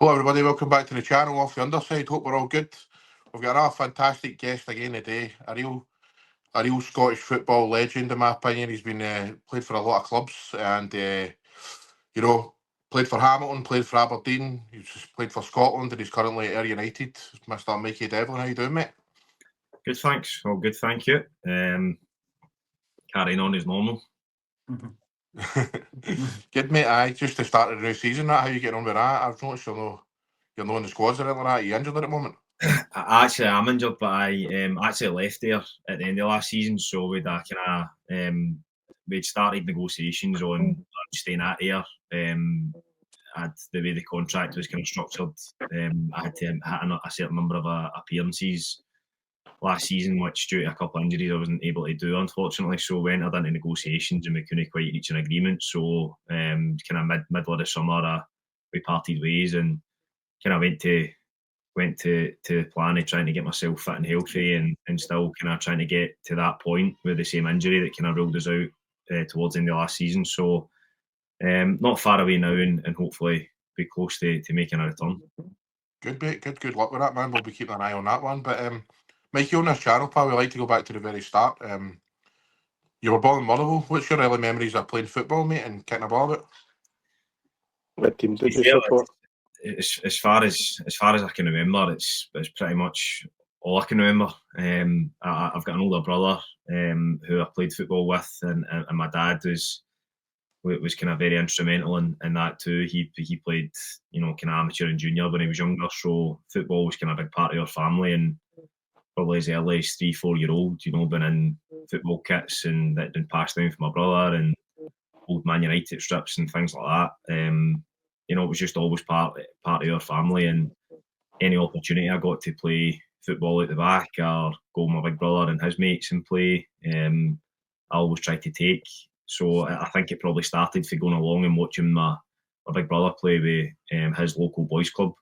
Hello everybody, welcome back to the channel Off the Underside. Hope we're all good. We've got another fantastic guest again today. A real Scottish football legend in my opinion. He's been played for a lot of clubs and played for Hamilton, played for Aberdeen. He's played for Scotland and he's currently at Ayr United. Mr. Michael Devlin, how you doing, mate? Good, thanks. All good, thank you. Carrying on as normal. Good, mate. Aye, just to start the new season. How you getting on with that? I've noticed you're not in the squads or anything like that. Are you injured at the moment? I'm injured, but I actually left there at the end of last season. So we'd started negotiations on staying at Ayr. The way the contract was kind of structured, I had to hit a certain number of appearances last season, which due to a couple of injuries I wasn't able to do, unfortunately. So we entered into negotiations and we couldn't quite reach an agreement. So kind of middle of the summer, we parted ways and kind of went to the plan of trying to get myself fit and healthy and still kind of trying to get to that point with the same injury that kind of ruled us out towards the end of last season. So not far away now and hopefully be close to making a return. Good, mate. Good luck with that, man. We'll be keeping an eye on that one. But Mikey, on this channel, pal, we like to go back to the very start. You were born in Motherwell. What's your early memories of playing football, mate, and kicking a ball about? What team did you support? As far as I can remember, it's pretty much all I can remember. I've got an older brother who I played football with, and my dad was kind of very instrumental in that too. He played, kind of amateur and junior when he was younger, so football was kind of a big part of our family. And probably as early as 3-4 year old, been in football kits and that had been passed down from my brother and old Man United strips and things like that. It was just always part of our family, and any opportunity I got to play football at the back or go with my big brother and his mates and play, I always tried to take. So I think it probably started for going along and watching my big brother play with his local boys club.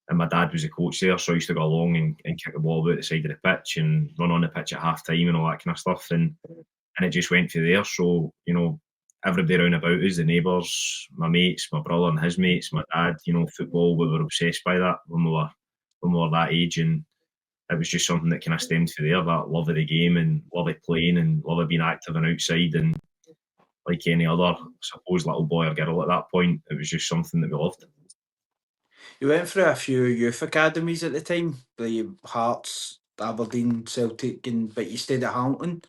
And my dad was a coach there, so I used to go along and kick the ball about the side of the pitch and run on the pitch at half time and all that kind of stuff. And it just went for there. So, everybody around about us, the neighbours, my mates, my brother and his mates, my dad, football, we were obsessed by that when we were that age. And it was just something that kind of stemmed for there, that love of the game and love of playing and love of being active and outside. And like any other, I suppose, little boy or girl at that point, it was just something that we loved. You went through a few youth academies at the time, like Hearts, Aberdeen, Celtic, but you stayed at Hamilton.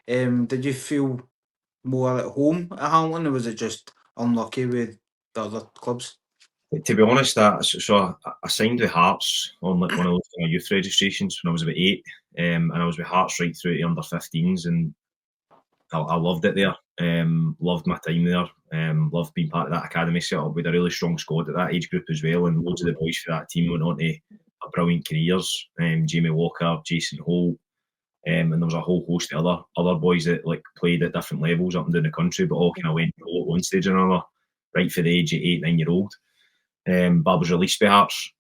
Did you feel more at home at Hamilton, or was it just unlucky with the other clubs? To be honest, I signed with Hearts on like one of those youth registrations when I was about 8, and I was with Hearts right through to under 15s, and I loved it there. Loved my time there. Loved being part of that academy setup. We had a really strong squad at that age group as well, and loads of the boys for that team went on to brilliant careers. Jamie Walker, Jason Holt, and there was a whole host of other boys that like played at different levels up and down the country, but all kind of went pro at one stage or another, right for the age of 8-9 year old. But I was released by Hearts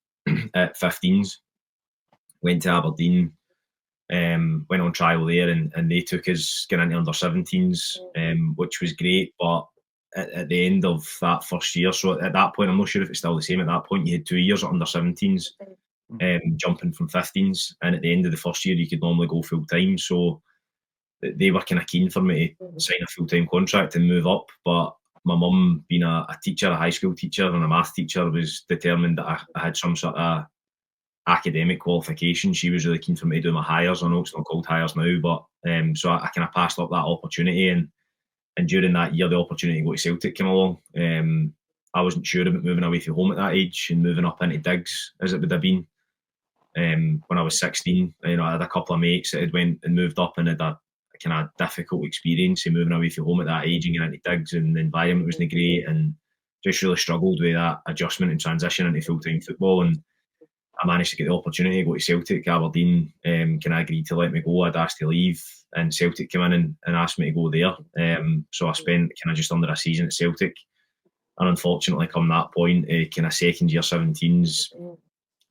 at 15s. Went to Aberdeen. Went on trial there and they took us getting into under 17s, which was great. But at the end of that first year, so at that point, I'm not sure if it's still the same, at that point you had 2 years at under 17s, jumping from 15s, and at the end of the first year you could normally go full time. So they were kind of keen for me to sign a full-time contract and move up, but my mum, being a teacher, a high school teacher and a math teacher, was determined that I had some sort of academic qualification. She was really keen for me to do my hires. I know it's not called hires now, but so I kind of passed up that opportunity, and during that year the opportunity to go to Celtic came along. I wasn't sure about moving away from home at that age and moving up into digs as it would have been. When I was 16, I had a couple of mates that had went and moved up and had a kind of difficult experience of moving away from home at that age and getting into digs, and the environment wasn't great, and just really struggled with that adjustment and transition into full-time football. And I managed to get the opportunity to go to Celtic. Aberdeen kind of agreed to let me go. I'd asked to leave, and Celtic came in and asked me to go there. So I spent kind of just under a season at Celtic, and unfortunately, come that point, kind of second year 17s,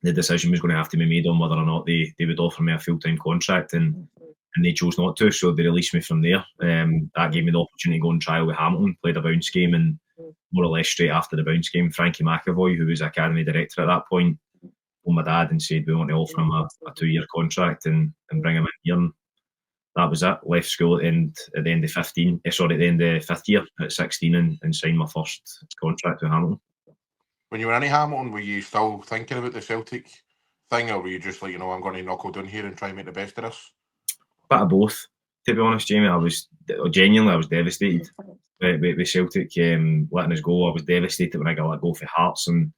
the decision was going to have to be made on whether or not they would offer me a full-time contract, and they chose not to, so they released me from there. That gave me the opportunity to go and trial with Hamilton, played a bounce game, and more or less straight after the bounce game. Frankie McAvoy, who was academy director at that point, phoned my dad and said we want to offer him a 2-year contract and bring him in here. And that was it. Left school at the end of the end of 5th year at 16 and signed my first contract with Hamilton. When you were in Hamilton, were you still thinking about the Celtic thing, or were you just like, you know, I'm going to knuckle down here and try and make the best of this? Bit of both, to be honest, Jamie. I was devastated with Celtic letting us go. I was devastated when I got let go for Hearts, and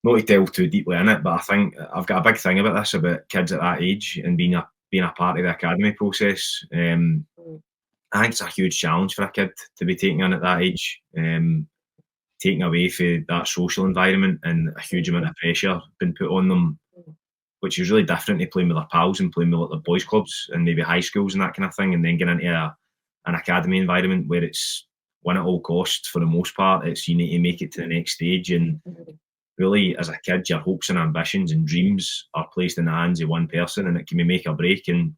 not to delve too deeply in it, but I think I've got a big thing about this, about kids at that age and being a part of the academy process. I think it's a huge challenge for a kid to be taken in at that age, taken away from that social environment, and a huge amount of pressure being put on them, which is really different to playing with their pals and playing with the boys' clubs and maybe high schools and that kind of thing, and then getting into an academy environment where it's win at all costs for the most part. It's you need to make it to the next stage, and really, as a kid, your hopes and ambitions and dreams are placed in the hands of one person, and it can be make or break. And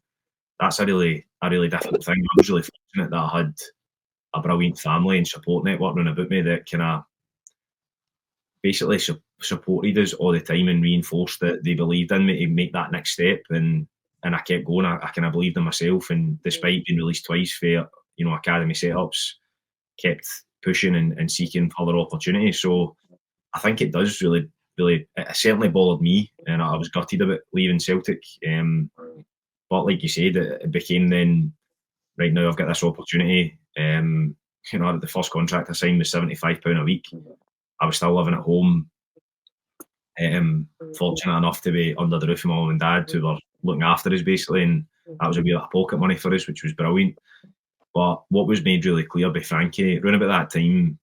that's a really difficult thing. I was really fortunate that I had a brilliant family and support network running about me that kind of basically supported us all the time and reinforced that they believed in me to make that next step. And I kept going. I kind of believed in myself, and despite being released twice for, you know, academy setups, kept pushing and seeking further opportunities. So I think it does really, it certainly bothered me, and I was gutted about leaving Celtic. But like you said, it became then, right now I've got this opportunity. You know, the first contract I signed was £75 a week. I was still living at home. Fortunate enough to be under the roof of my mum and dad, who were looking after us basically, and that was a wee bit of pocket money for us, which was brilliant. But what was made really clear by Frankie, around about that time,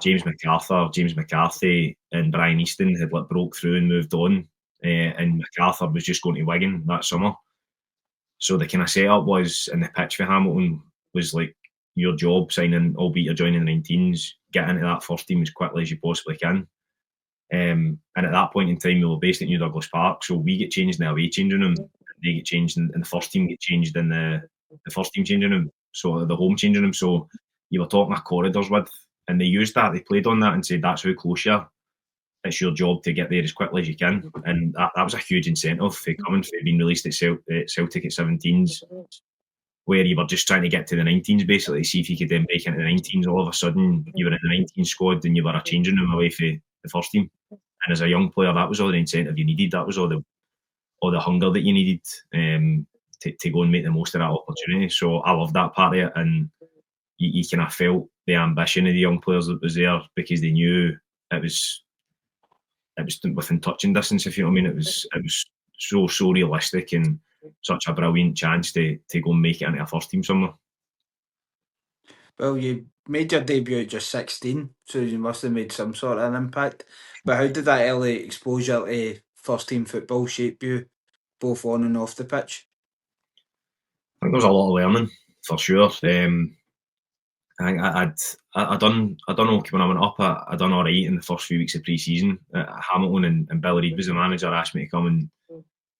James McCarthy and Brian Easton had broke through and moved on, and MacArthur was just going to Wigan that summer. So the kind of setup was, in the pitch for Hamilton, was like your job, signing, albeit you're joining the 19s, get into that first team as quickly as you possibly can. And at that point in time, we were based at New Douglas Park, so we get changed in the away changing room, they get changed in the first team, get changed in the first team changing room, so the home changing room. So you were talking a corridors width, and they used that, they played on that and said that's how close you are. It's your job to get there as quickly as you can, and that was a huge incentive for coming, for being released at Celtic at 17s, where you were just trying to get to the 19s basically, see if you could then break into the 19s. All of a sudden you were in the 19 squad and you were a changing room away from the first team, and as a young player that was all the incentive you needed, that was all the hunger that you needed to go and make the most of that opportunity. So I loved that part of it, and you kind of felt the ambition of the young players that was there, because they knew it was within touching distance, if you know what I mean. It was so realistic, and such a brilliant chance to go and make it into a first team somewhere. Well, you made your debut at just 16, so you must have made some sort of an impact. But how did that early exposure to first team football shape you, both on and off the pitch? I think there was a lot of learning, for sure. I think I done okay when I went up. I done all right in the first few weeks of pre-season at Hamilton, and Billy Reid was the manager, asked me to come and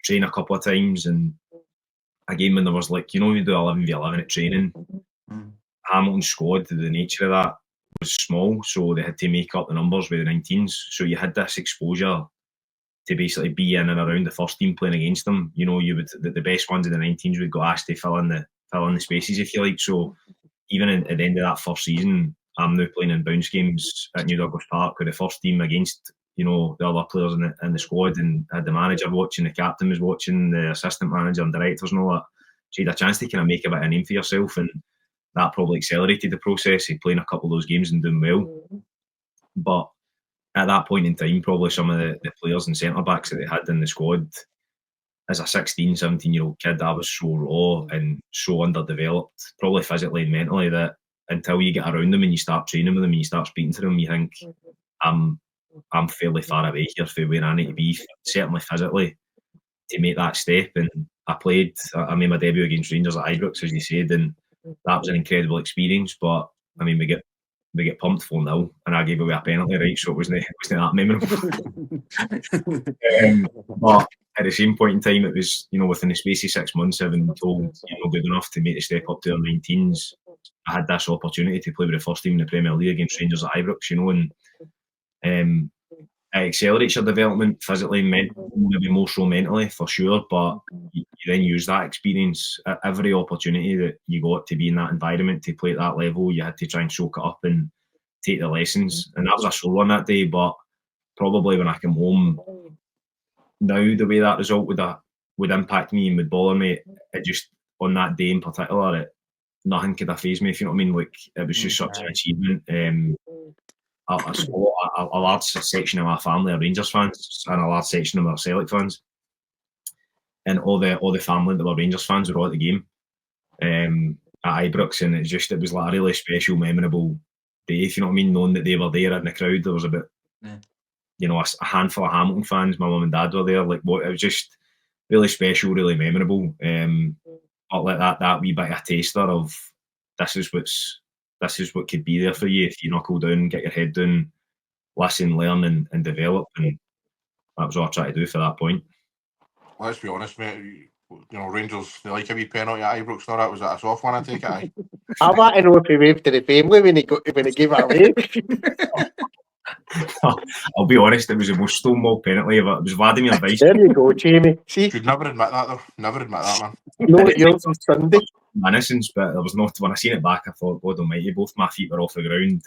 train a couple of times. And again, when there was, like, you know, you do 11v11 at training, Hamilton's squad, the nature of that was small, so they had to make up the numbers with the 19s. So you had this exposure to basically be in and around the first team playing against them. You know, you would the best ones in the 19s would go asked to fill in the spaces, if you like. So even at the end of that first season, I'm now playing in bounce games at New Douglas Park with the first team against, you know, the other players in the squad, and I had the manager watching, the captain was watching, the assistant manager and directors and all that. So you had a chance to kind of make a bit of a name for yourself, and that probably accelerated the process of playing a couple of those games and doing well. But at that point in time, probably some of the players and centre-backs that they had in the squad, as a 16, 17-year-old kid, I was so raw and so underdeveloped, probably physically and mentally, that until you get around them and you start training with them and you start speaking to them, you think, I'm fairly far away here from where I need to be, certainly physically, to make that step. And I made my debut against Rangers at Ibrox, as you said, and that was an incredible experience. But I mean, we get pumped 4-0, and I gave away a penalty, right? So it wasn't that memorable. But at the same point in time, it was, you know, within the space of 6 months, I've been told you're not good enough to make the step up to the 19s. I had this opportunity to play with the first team in the Premier League against Rangers at Ibrox, you know, and it accelerates your development physically, maybe more so mentally for sure, but you then use that experience at every opportunity that you got to be in that environment, to play at that level. You had to try and soak it up and take the lessons, and that was a sore one that day. But probably when I come home now, the way that result would impact me and would bother me, it just, on that day in particular, nothing could have fazed me, if you know what I mean. Like, it was just such an achievement. A large section of my family are Rangers fans, and a large section of them are Celtic fans, and all the family that were Rangers fans were all at the game at Ibrox, and it was like a really special, memorable day, if you know what I mean, knowing that they were there in the crowd. There was about you know, a handful of Hamilton fans. My mum and dad were there. Like, it was just really special, really memorable. But like that wee bit of a taster of this is what could be there for you if you knuckle down, get your head down, listen, learn, and develop. And that was what I tried to do for that point. Let's be honest, mate. You know, Rangers, they like a wee penalty at Ibrox. That was that a soft one, I take it. I want to know if he waved to the family when he gave it away. I'll be honest, it was the most stonewall penalty ever. It was Vladimir Weiss. There you go, Jamie. See, You'd never admit that, though. Never admit that, man. no, yours on Sunday. My innocence, but there was not. When I seen it back, I thought, God Almighty, both my feet were off the ground.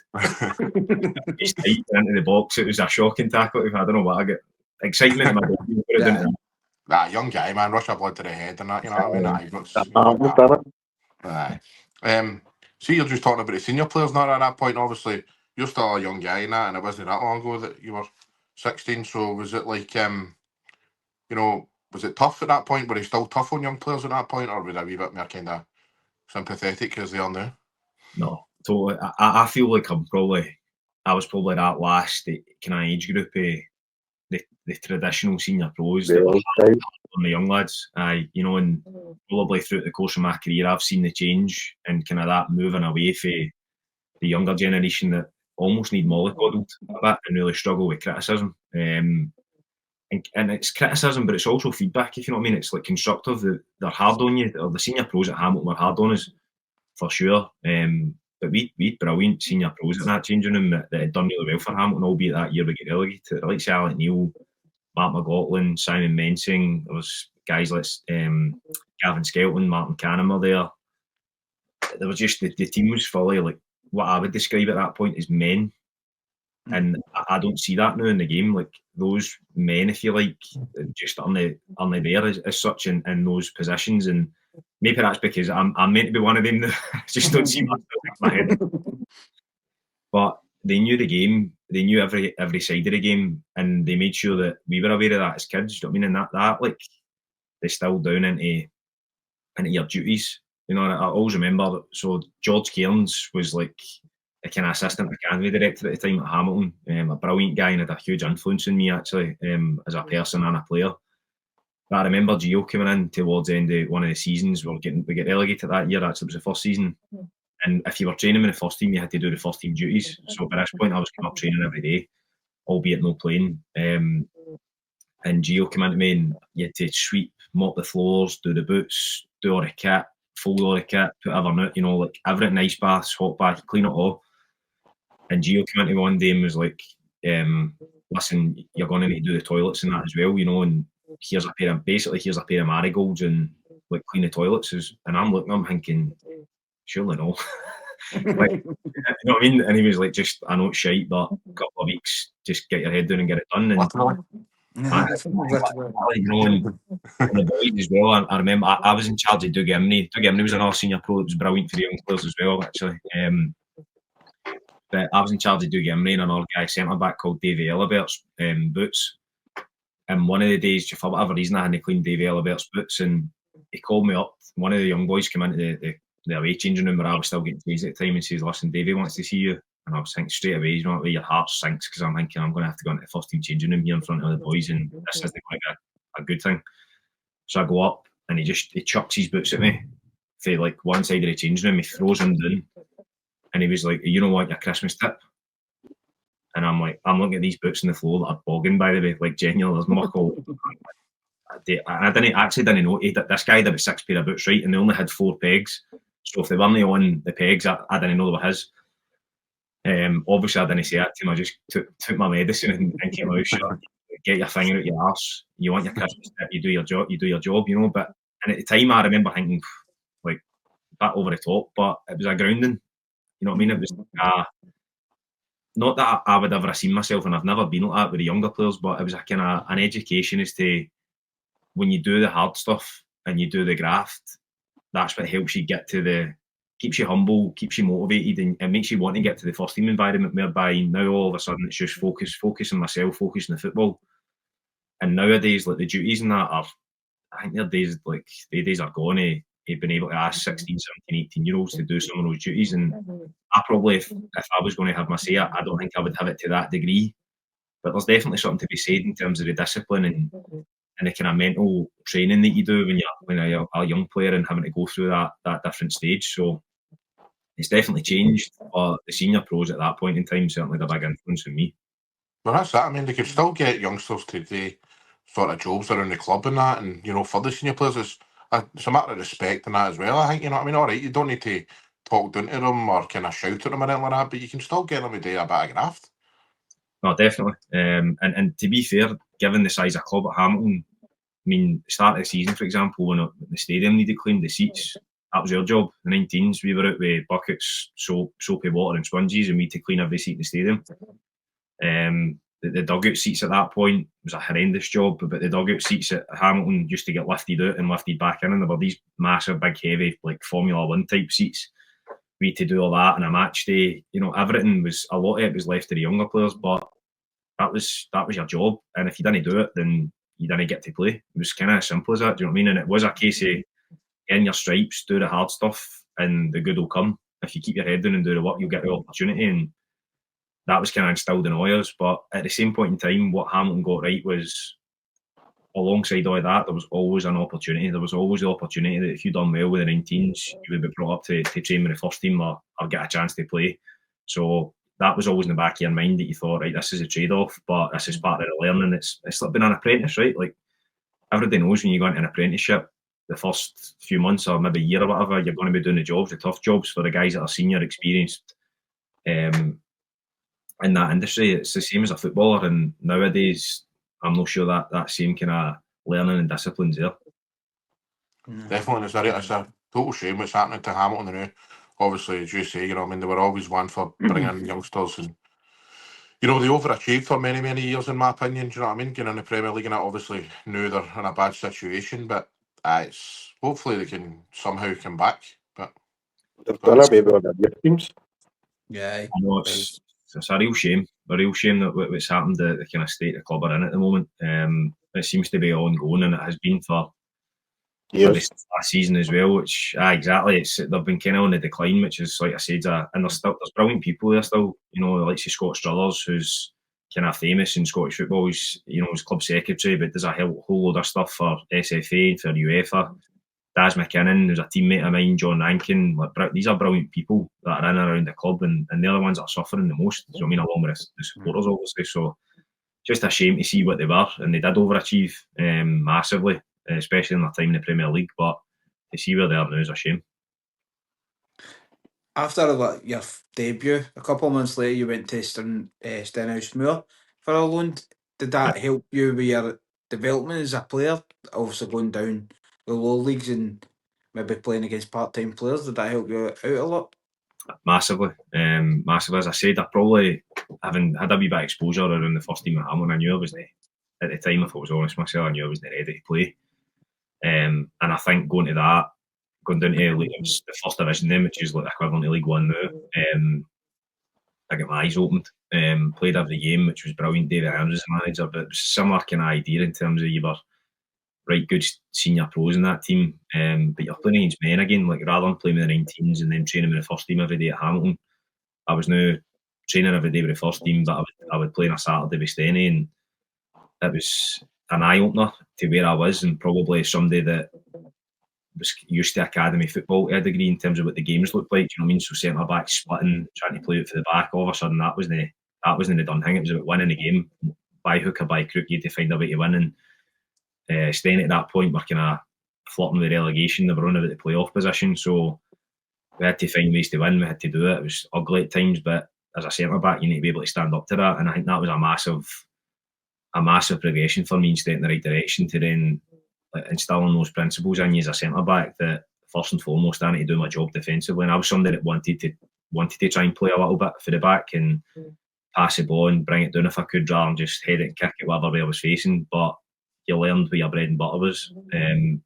Just tight into the box. It was a shocking tackle. I don't know what I get. Excitement in my body. Nah, young guy, man. Rush of blood to the head and that. You know what I mean? See, you're just talking about the senior players now at that point. Obviously, you're still a young guy in that, and it wasn't that long ago that you were 16. So was it like, you know, was it tough at that point? Were they still tough on young players at that point, or were they a wee bit more kind of sympathetic as they are now? No, totally. I feel like I was probably that last kind of age group, the traditional senior pros that were hard on the young lads. You know, and probably throughout the course of my career, I've seen the change and kind of that moving away from the younger generation that almost need mollycoddled a bit and really struggle with criticism. And it's criticism, but it's also feedback, if you know what I mean. It's like constructive. They're hard on you, or the senior pros at Hamilton were hard on us, for sure. But we had brilliant senior pros in that changing room that had done really well for Hamilton, albeit that year we get relegated. Like say Alec Neil, Mark McLaughlin, Simon Mensing. There was guys like Gavin Skelton, Martin Canham were there. There was just the team was fully like what I would describe at that point as men. And I don't see that now in the game. Like those men, if you like, just aren't there as such in those positions. And maybe that's because I'm meant to be one of them. I just don't see myself in my head. But they knew the game. They knew every side of the game, and they made sure that we were aware of that as kids. You know what I mean? And that like they still down into your duties. You know, I always remember. So George Cairns was like a kind of assistant academy director at the time at Hamilton, a brilliant guy and had a huge influence on me actually, as a person and a player. But I remember Gio coming in towards the end of one of the seasons. We get relegated that year. Actually, it was the first season, and if you were training in the first team, you had to do the first team duties. So by this point, I was coming up training every day, albeit no playing. And Gio came into me, and you had to sweep, mop the floors, do the boots, do all the kit, fold all the kit, put everything out, you know, like everything, ice baths, hot bath, clean it all. And Gio came into me one day and was like, listen, you're going to need to do the toilets and that as well, you know, and here's a pair of marigolds and like clean the toilets. And I'm looking, I'm thinking, surely no. Like, you know what I mean? And he was like, just, I know it's shite, but a couple of weeks, just get your head down and get it done. And you know, and the boys as well. I remember I was in charge of Doug Imrie. Doug Imrie was another senior pro that was brilliant for the young players as well, actually. But I was in charge of Doug Imrie and another guy centre back called Davy Elibert's boots. And one of the days, for whatever reason, I hadn't cleaned Davy Elibert's boots, and he called me up. One of the young boys came into the away changing room where I was still getting changed at the time and says, "Listen, Davy wants to see you." And I was thinking straight away, you know, your heart sinks because I'm thinking I'm going to have to go into the first team changing room here in front of the boys, and this isn't like a good thing. So I go up and he chucks his boots at me for like one side of the changing room. He throws them down, and he was like, "You don't want your Christmas tip?" And I'm like, I'm looking at these boots on the floor that are bogging, by the way, like genuinely, there's muck all. I didn't know this guy had about 6 pair of boots, right? And they only had 4 pegs. So if they weren't on the pegs, I didn't know they were his. Obviously, I didn't say that to him. I just took my medicine and came out. Sure, get your finger out your arse. You want your Christmas tip, you do your job. You know. But and at the time, I remember thinking, like, that over the top. But it was a grounding. You know what I mean? It was not that I would ever have seen myself, and I've never been like that with the younger players. But it was a kind of an education as to when you do the hard stuff and you do the graft. That's what helps you get to keeps you humble, keeps you motivated, and it makes you want to get to the first team environment, whereby now all of a sudden it's just focus on myself, focus on the football. And nowadays, like, the duties and that are, I think their days are gone. You've been able to ask 16, 17, 18-year-olds to do some of those duties. And I probably, if I was going to have my say, I don't think I would have it to that degree. But there's definitely something to be said in terms of the discipline and the kind of mental training that you do when you're a young player and having to go through that different stage. So it's definitely changed, but the senior pros at that point in time certainly had a big influence on me. Well, that's that. I mean, they could still get youngsters to do sort of jobs around the club and that, and, you know, for the senior players, it's a matter of respect and that as well. I think, you know what I mean? All right, you don't need to talk down to them or kind of shout at them or anything like that, but you can still get them to do a bit of graft. No, definitely. And to be fair, given the size of club at Hamilton, I mean, the start of the season, for example, when the stadium needed cleaned, the seats, that was our job. The 19s, we were out with buckets, soapy water and sponges, and we had to clean every seat in the stadium. The dugout seats at that point was a horrendous job, but the dugout seats at Hamilton used to get lifted out and lifted back in, and there were these massive, big, heavy, like Formula 1 type seats. We had to do all that on a match day. You know, everything was, a lot of it was left to the younger players, but that was your job. And if you didn't do it, then you didn't get to play. It was kind of as simple as that. Do you know what I mean? And it was a case of getting your stripes, do the hard stuff, and the good will come. If you keep your head down and do the work, you'll get the opportunity. And that was kind of instilled in all of us. But at the same point in time, what Hamilton got right was, alongside all of that, there was always an opportunity. There was always the opportunity that if you'd done well with the 19s, you would be brought up to train with the first team or get a chance to play. So that was always in the back of your mind, that you thought, right, this is a trade-off, but this is part of the learning. It's like being an apprentice, right? Like, everybody knows when you go into an apprenticeship, the first few months or maybe a year or whatever, you're going to be doing the jobs, the tough jobs for the guys that are senior, experienced in that industry. It's the same as a footballer, and nowadays I'm not sure that same kind of learning and discipline's there. Definitely, it's a total shame what's happening to Hamilton now. Obviously, as you say, you know, I mean, they were always one for bringing in youngsters, and, you know, they overachieved for many, many years, in my opinion. Do you know what I mean? Getting in the Premier League, and that, obviously knew they're in a bad situation, but it's hopefully they can somehow come back. But They've done away with all the youth teams. Yeah, I know it's a real shame. A real shame that what's happened, the kind of state the club are in at the moment. It seems to be ongoing, and it has been for this last season as well. Which exactly, they've been kind of on the decline, which is, like I said, and there's brilliant people there still. You know, like Scott Struthers, who's kind of famous in Scottish football. He's club secretary, but does a whole load of stuff for SFA and for UEFA. Daz McKinnon, who's a teammate of mine, John Rankin. Like, these are brilliant people that are in and around the club, and they're the ones that are suffering the most. So, I mean, along with the supporters, obviously. So, just a shame to see what they were, and they did overachieve massively, especially in their time in the Premier League. But to see where they are now is a shame. After your debut, a couple of months later, you went to Stenhousemuir for a loan. Did that help you with your development as a player? Obviously, going down the lower leagues and maybe playing against part-time players, did that help you out a lot? Massively. As I said, I probably, having had a wee bit of exposure around the first team at Hamilton, I knew I was at the time, if I was honest with myself, I knew I wasn't ready to play. And I think going down to the first division then, which is like equivalent to League One now, I got my eyes opened. Played every game, which was brilliant. David Adams was the manager, but it was a similar kind of idea in terms of you were right good senior pros in that team, but you're playing against men again. Like, rather than playing with the 19s and then training with the first team every day at Hamilton, I was now training every day with the first team, but I would play on a Saturday with Stenny, and it was an eye opener to where I was, and probably somebody that was used to academy football to a degree in terms of what the games looked like. You know what I mean? So centre back splitting, trying to play it for the back. All of a sudden, that wasn't the done thing. It was about winning the game by hook or by crook. You had to find a way to win, and Stenny at that point were kind of flirting with relegation. They were on about the playoff position, so we had to find ways to win. We had to do it. It was ugly at times, but as a centre back, you need to be able to stand up to that. And I think that was a massive progression for me in staying in the right direction to then instilling those principles in you as a centre back. That first and foremost, I need to do my job defensively. And I was somebody that wanted to try and play a little bit for the back and pass the ball and bring it down if I could, rather than just head it and kick it whatever way I was facing. But you learned where your bread and butter was. And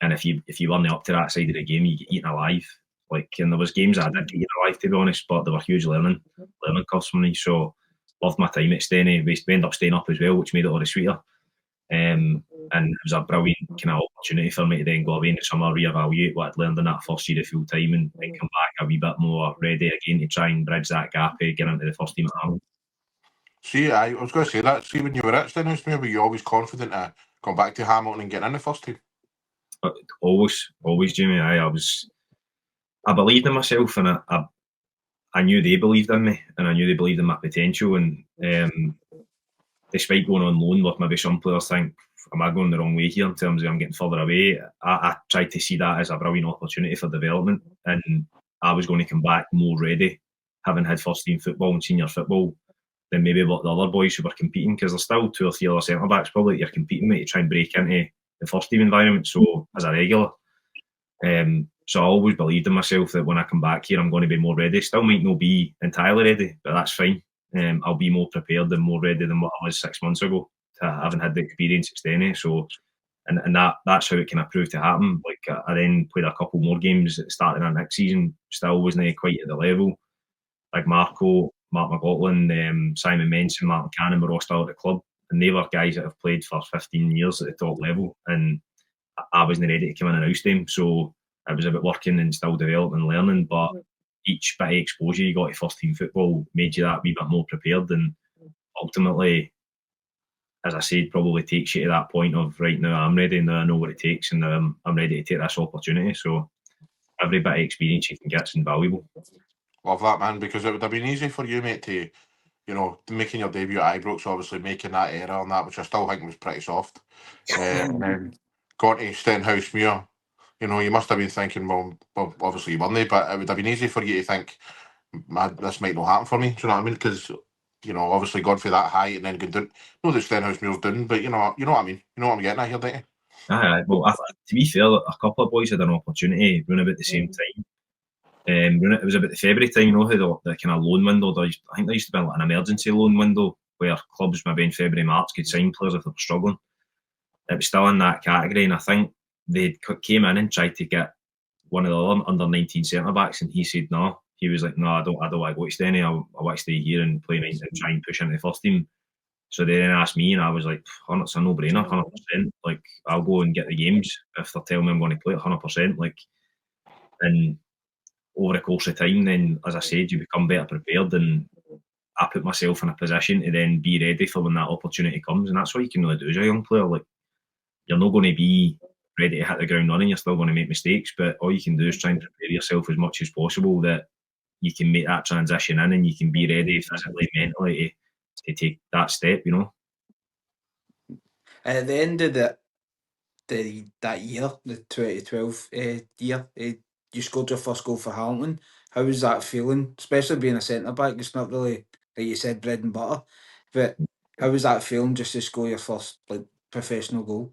if you weren't up to that side of the game, you get eaten alive. And there was games that I did get eaten alive, to be honest, but they were huge learning curves for me. So loved my time at Stenny. We ended up staying up as well, which made it all the sweeter. And it was a brilliant kind of opportunity for me to then go away in the summer, reevaluate what I'd learned in that first year of full time, and come back a wee bit more ready again to try and bridge that gap and get into the first team at Hamilton. See, I was going to say that. See, when you were at Stenhousemuir, were you always confident to come back to Hamilton and get in the first team? Always, Jamie. I believed in myself, and I knew they believed in me, and I knew they believed in my potential. And despite going on loan, with maybe some players think, am I going the wrong way here in terms of I'm getting further away? I tried to see that as a brilliant opportunity for development, and I was going to come back more ready, having had first team football and senior football, than maybe what the other boys who were competing, because there's still 2 or 3 other centre backs probably that you're competing with to try and break into the first team environment. So as a regular, so I always believed in myself that when I come back here, I'm going to be more ready. Still might not be entirely ready, but that's fine. I'll be more prepared and more ready than what I was 6 months ago. I haven't had the experience at Stenny, so and that's how it kind of proved to happen. I then played a couple more games at the start of that next season. Still wasn't quite at the level. Like Mark McLaughlin, Simon Menson, Martin Cannon were all still at the club, and they were guys that have played for 15 years at the top level, and I wasn't ready to come in and oust them. So it was about working and still developing and learning, but each bit of exposure you got to first team football made you that wee bit more prepared, and ultimately, as I said, probably takes you to that point of, right, now I'm ready, now I know what it takes, and now I'm ready to take this opportunity. So every bit of experience you can get is invaluable. Love that, man, because it would have been easy for you, mate, to, making your debut at Ibrox, obviously making that error on that, which I still think was pretty soft. And then going to Stenhousemuir, you must have been thinking, well, obviously you weren't, but it would have been easy for you to think, this might not happen for me. Do you know what I mean? Because, obviously gone for that height and then going down. Not that Stenhousemuir's down, but you know what I mean. You know what I'm getting at here, don't you? Aye. Well, to be fair, a couple of boys had an opportunity around about the same time. It was about the February time, how the kind of loan window. I think there used to be like an emergency loan window where clubs maybe in February, March could sign players if they were struggling. It was still in that category, and I think they came in and tried to get one of the other under-19 centre backs, and he said no. He was like, no, I don't want to go to Stenny. I want to stay here and play and try and push into the first team. So they then asked me, and I was like, oh, it's a no-brainer, 100%. Like, I'll go and get the games if they're telling me I'm going to play it, 100%. Like, and over the course of time, then, as I said, you become better prepared, and I put myself in a position to then be ready for when that opportunity comes, and that's what you can really do as a young player. Like, you're not going to be ready to hit the ground running, you're still going to make mistakes, but all you can do is try and prepare yourself as much as possible that you can make that transition in and you can be ready physically, mentally to take that step, At the end of that year, the 2012 year, you scored your first goal for Hamilton. How was that feeling? Especially being a centre back, it's not really, like you said, bread and butter. But how was that feeling just to score your first professional goal?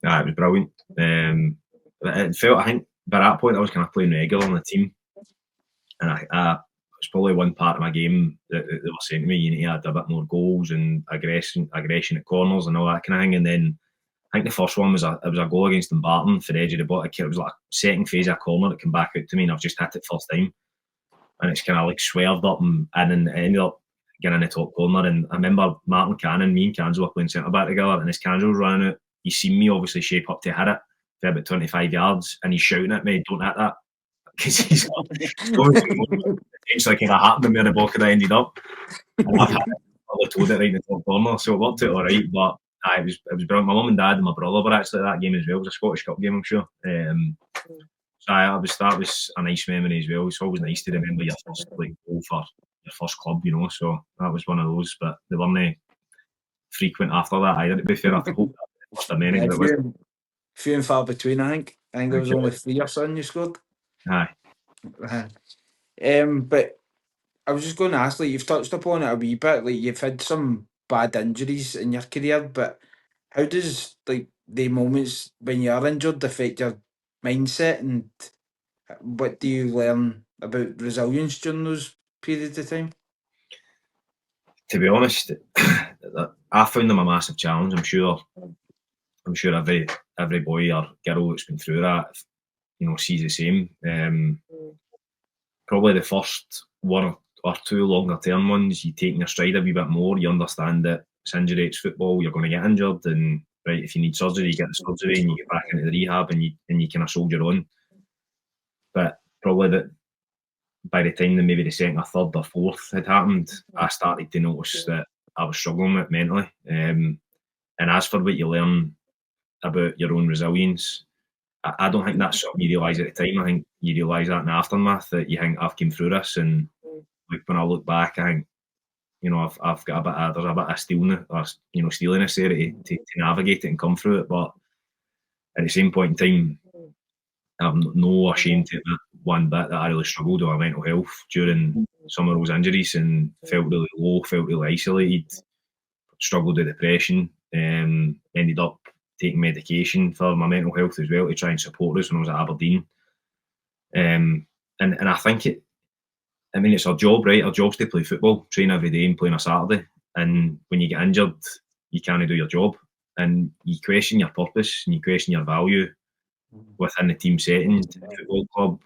Yeah, it was brilliant. It felt, I think, by that point I was kind of playing regular on the team, and I it's probably one part of my game that they were saying to me, you need to add a bit more goals and aggression at corners and all that kind of thing. And then I think the first one was a goal against Dumbarton for the edge of the box. It was like a second phase of a corner that came back out to me, and I've just hit it first time, and it's kind of like swerved up and it ended up getting in the top corner. And I remember Martin Cannon, me and Kanzo were playing centre back together, and as Kanzo was running out, he's seen me obviously shape up to hit it for about 25 yards, and he's shouting at me, "Don't hit that," because he's obviously kind of happened to me in the ball could have ended up. And I've told it right in the top corner, so it worked out all right. But it was brilliant. My mum and dad and my brother were actually at that game as well. It was a Scottish Cup game, I'm sure. So that was a nice memory as well. It's always nice to remember your first goal for your first club, So that was one of those. But they weren't frequent after that either. To be fair, I hope that was the many. Yeah, few and far between, I think. I think there was only 3 or something you scored. Aye. But I was just going to ask, like, you've touched upon it a wee bit, like you've had some bad injuries in your career, but how does like the moments when you are injured affect your mindset, and what do you learn about resilience during those periods of time? To be honest, I found them a massive challenge. I'm sure every boy or girl that's been through that, sees the same. Probably the first one or two longer term ones, you take in your stride a wee bit more. You understand that it's injury, it's football. You're going to get injured, and right, if you need surgery, you get the surgery, and you get back into the rehab, and you kind of soldier on. But probably that by the time that maybe the second or third or fourth had happened, I started to notice that I was struggling with it mentally. And as for what you learn about your own resilience, I don't think that's something you realise at the time. I think you realise that in the aftermath, that you think, I've came through this, and like when I look back, I think, I've got there's a bit of steeliness there to navigate it and come through it. But at the same point in time, I'm no ashamed to admit one bit that I really struggled with my mental health during some of those injuries, and felt really low, felt really isolated, struggled with depression, ended up taking medication for my mental health as well to try and support us when I was at Aberdeen. And I think it's our job, right? Our job's to play football, train every day and play on a Saturday. And when you get injured, you can't do your job. And you question your purpose and you question your value within the team setting, the football club.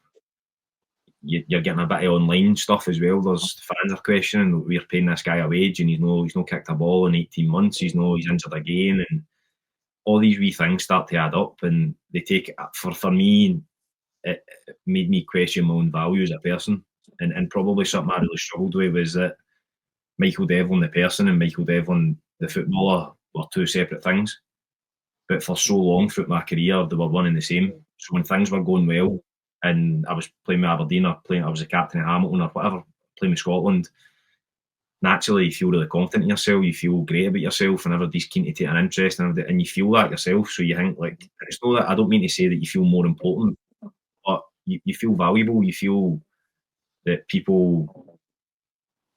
You're getting a bit of online stuff as well. There's fans are questioning, we're paying this guy a wage and he's no kicked a ball in 18 months. He's injured again, and all these wee things start to add up, and they take for me. It made me question my own value as a person, and probably something I really struggled with was that Michael Devlin the person and Michael Devlin the footballer were two separate things. But for so long throughout my career, they were one and the same. So when things were going well, and I was playing with Aberdeen or I was a captain at Hamilton or whatever, playing with Scotland, naturally you feel really confident in yourself, you feel great about yourself, and everybody's keen to take an interest, and you feel that yourself. So you think, like, it's not that, I don't mean to say that you feel more important, but you feel valuable, you feel that people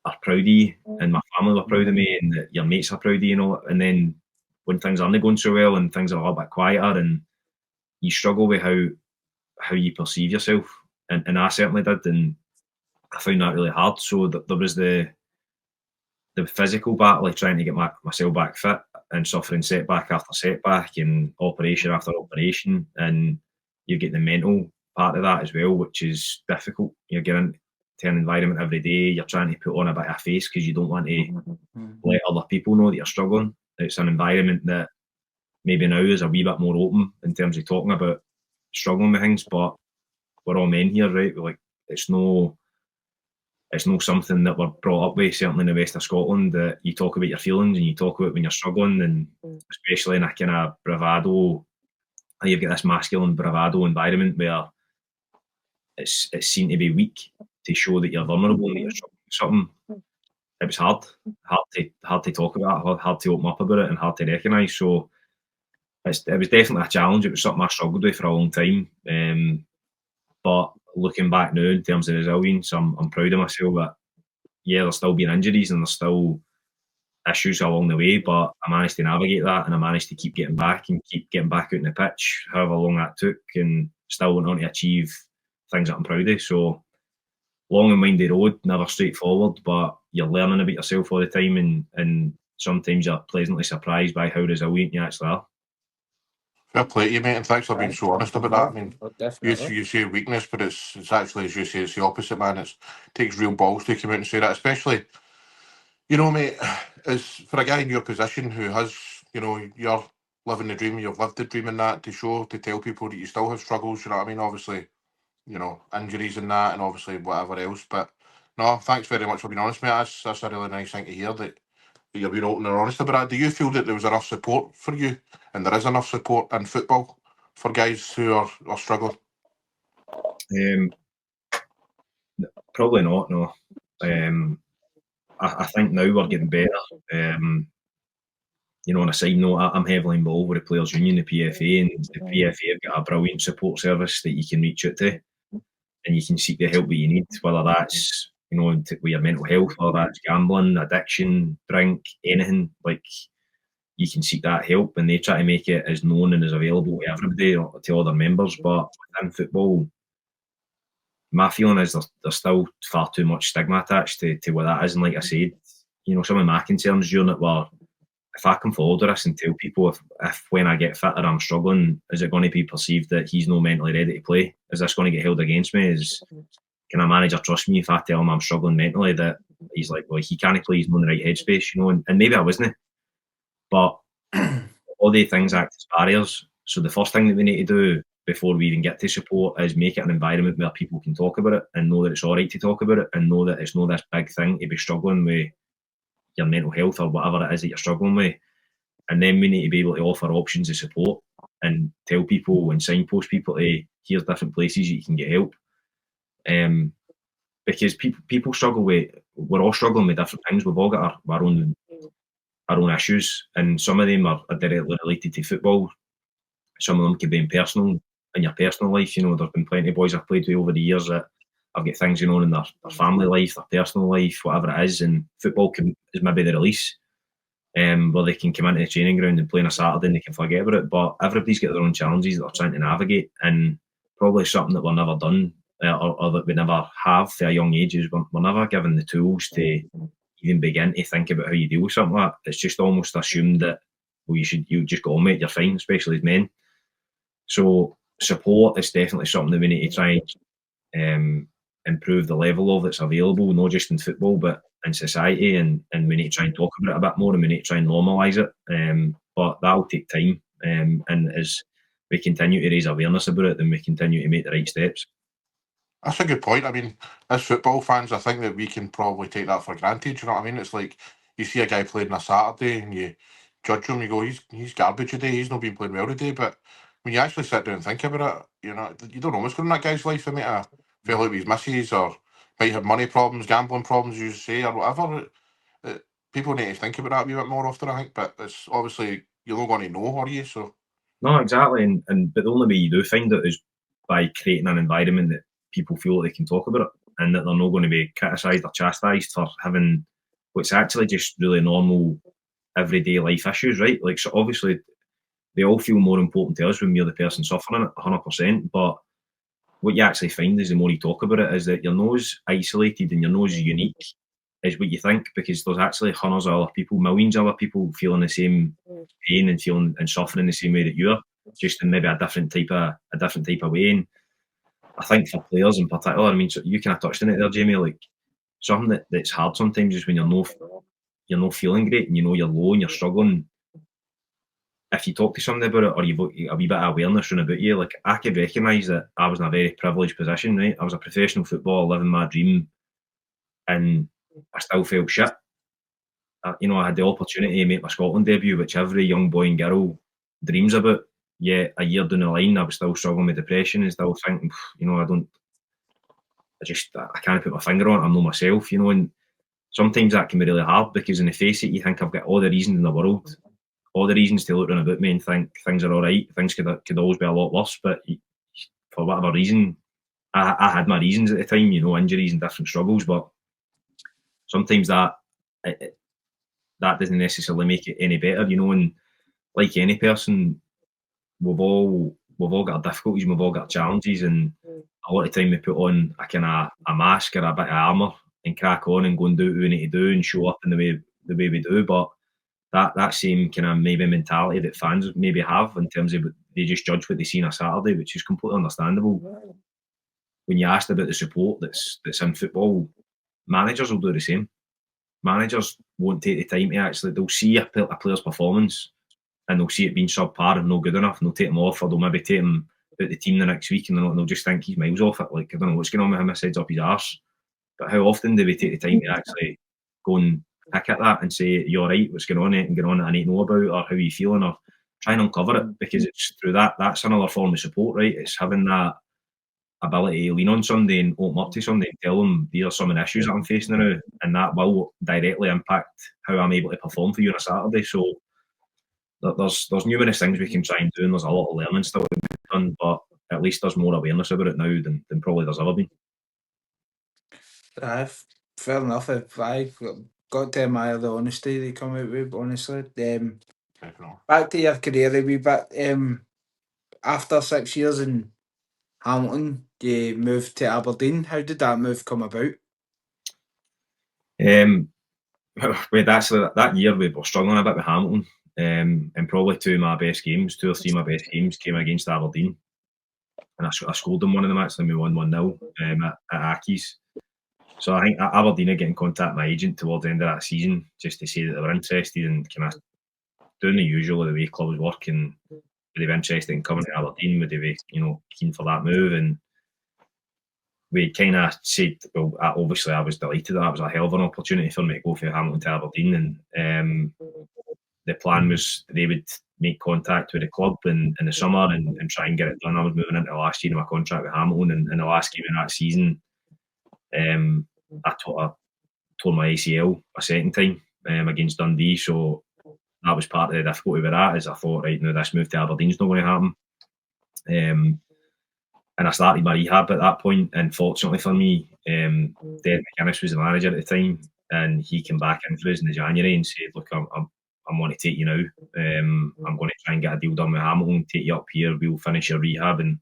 are proud of you, and my family were proud of me, and that your mates are proud of you, and then when things aren't going so well and things are a little bit quieter, and you struggle with how you perceive yourself, and I certainly did, and I found that really hard. So there was the physical battle, like trying to get myself back fit and suffering setback after setback and operation after operation, and you get the mental part of that as well, which is difficult. You're getting to an environment every day, you're trying to put on a bit of face because you don't want to let other people know that you're struggling. It's an environment that maybe now is a wee bit more open in terms of talking about struggling with things, but we're all men here, right? It's no something that we're brought up with, certainly in the west of Scotland, that you talk about your feelings and you talk about when you're struggling, and especially in a kind of bravado, you've got this masculine bravado environment where it's seen to be weak to show that you're vulnerable and that you're struggling with something. It was hard to talk about, hard to open up about it, and hard to recognise. So it was definitely a challenge. It was something I struggled with for a long time. But looking back now in terms of resilience, I'm proud of myself that, yeah, there's still been injuries and there's still issues along the way, but I managed to navigate that, and I managed to keep getting back and keep getting back out on the pitch, however long that took, and still went on to achieve things that I'm proud of. So long and windy road, never straightforward, but you're learning about yourself all the time, and sometimes you're pleasantly surprised by how resilient you actually are. Fair play to you, mate, and thanks for being so honest about that. I mean, Definitely. you say weakness, but it's actually, as you say, it's the opposite, man. It takes real balls to come out and say that, especially, mate, as for a guy in your position who has, you're living the dream, you've lived the dream in that, to tell people that you still have struggles, you know what I mean? Obviously, injuries and that, and obviously whatever else. But no, thanks very much for being honest, mate. That's a really nice thing to hear, that you're being open and honest about that. Do you feel that there was enough support for you, and there is enough support in football for guys who are struggling? Probably not, no. I think now we're getting better. On a side note, I'm heavily involved with the Players' Union, the PFA, and the PFA have got a brilliant support service that you can reach out to. and you can seek the help that you need, whether that's, you know, with your mental health, whether that's gambling, addiction, drink, anything. Like, you can seek that help, and they try to make it as known and as available to everybody, or to other members. But within football, my feeling is there's still far too much stigma attached to what that is. And like I said, you know, some of my concerns during it were, if I come forward with this and tell people if when I get fitter I'm struggling, is it going to be perceived that he's not mentally ready to play? Is this going to get held against me? Can a manager trust me if I tell him I'm struggling mentally, that he's like, well, he can't play, he's not in the right headspace, you know? And maybe I wasn't. But all the things act as barriers. So the first thing that we need to do before we even get to support is make it an environment where people can talk about it and know that it's all right to talk about it, and know that it's not this big thing to be struggling with your mental health or whatever it is that you're struggling with. And then we need to be able to offer options of support and tell people and signpost people to, here's different places you can get help. Because people struggle with, we're all struggling with different things. We've all got our own issues, and some of them are directly related to football. Some of them could be in your personal life. You know, there's been plenty of boys I've played with over the years that have got things going on in their family life, their personal life, whatever it is, and football is maybe the release, where they can come into the training ground and play on a Saturday and they can forget about it. But everybody's got their own challenges that they're trying to navigate, and probably something that we're never done, or that we never have for a young age, is we're never given the tools to even begin to think about how you deal with something like that. It's just almost assumed that, well, you just go on, mate, you're fine, especially as men. So support is definitely something that we need to try and improve the level of that's available, not just in football but in society, and we need to try and talk about it a bit more, and we need to try and normalise it. But that'll take time, and as we continue to raise awareness about it, then we continue to make the right steps. That's a good point. I mean, as football fans, I think that we can probably take that for granted. You know what I mean? It's like you see a guy playing on a Saturday and you judge him, you go, he's garbage today, he's not been playing well today. But when you actually sit down and think about it, you know, you don't know what's going on in that guy's life. They might feel like with his missus, or might have money problems, gambling problems, you say, or whatever. People need to think about that a wee bit more often, I think. But it's obviously, you're not going to know, are you? So no, exactly. But the only way you do find it is by creating an environment that people feel they can talk about it, and that they're not going to be criticised or chastised for having what's actually just really normal everyday life issues, right? Like, so obviously they all feel more important to us when we're the person suffering it, 100%. But what you actually find is, the more you talk about it, is that you're not as isolated and you're not as unique as what you think, because there's actually hundreds of other people, millions of other people feeling the same pain and feeling and suffering the same way that you are, just in maybe a different type of way. And I think for players in particular, I mean, so you kind of touched on it there, Jamie, like something that's hard sometimes is when you're not feeling great and you know you're low and you're struggling. If you talk to somebody about it, or you've got a wee bit of awareness about you, like, I could recognise that I was in a very privileged position, right? I was a professional footballer living my dream, and I still felt shit. You know, I had the opportunity to make my Scotland debut, which every young boy and girl dreams about. Yet a year down the line, I was still struggling with depression and still thinking, you know, I can't put my finger on it. I'm not myself, you know. And sometimes that can be really hard, because in the face of it, you think I've got all the reasons in the world, all the reasons to look around about me and think things are all right. Things could always be a lot worse, but for whatever reason, I had my reasons at the time, you know, injuries and different struggles. But sometimes that doesn't necessarily make it any better, you know. And like any person, we've all got our difficulties, and we've all got our challenges, and a lot of time we put on a mask or a bit of armour and crack on and go and do what we need to do and show up in the way we do. But that same kind of maybe mentality that fans maybe have, in terms of they just judge what they see on a Saturday, which is completely understandable. When you asked about the support that's in football, managers will do the same. Managers won't take the time to actually, they'll see a player's performance and they'll see it being subpar and not good enough, and they'll take him off, or they'll maybe take him out the team the next week, and they'll just think he's miles off it. Like, I don't know what's going on with him, his head's up his arse. But how often do we take the time to actually go and pick at that and say, you're right, what's going on, anything going on that I need to know about, or how are you feeling, or try and uncover it? Because it's through that's another form of support, right? It's having that ability to lean on somebody and open up to somebody and tell them, these are some of the issues that I'm facing now, and that will directly impact how I'm able to perform for you on a Saturday. So there's numerous things we can try and do, and there's a lot of learning still to be done, but it at least there's more awareness about it now than probably there's ever been. Fair enough. I got to admire the honesty they come out with, honestly. Definitely. Back to your career a wee bit. After 6 years in Hamilton, you moved to Aberdeen. How did that move come about? That year we were struggling a bit with Hamilton, and probably two or three of my best games came against Aberdeen, and I scored them one of them actually. We won 1-0 at Accies. So I think Aberdeen had get in contact with my agent towards the end of that season just to say that they were interested in kind of doing the usual of the way clubs work, and would they be interested in coming to Aberdeen? Would they be keen for that move? And we kind of said, well, obviously I was delighted. That was a hell of an opportunity for me to go from Hamilton to Aberdeen, and the plan was they would make contact with the club in the summer and try and get it done. I was moving into the last year of my contract with Hamilton, and in the last game of that season, I tore my ACL a second time against Dundee. So that was part of the difficulty with that, is I thought, right, now this move to Aberdeen's not going to happen. And I started my rehab at that point, and fortunately for me, Derek McInnes was the manager at the time, and he came back in for us in January and said, look, I'm going to take you now. I'm going to try and get a deal done with Hamilton, take you up here, we'll finish your rehab and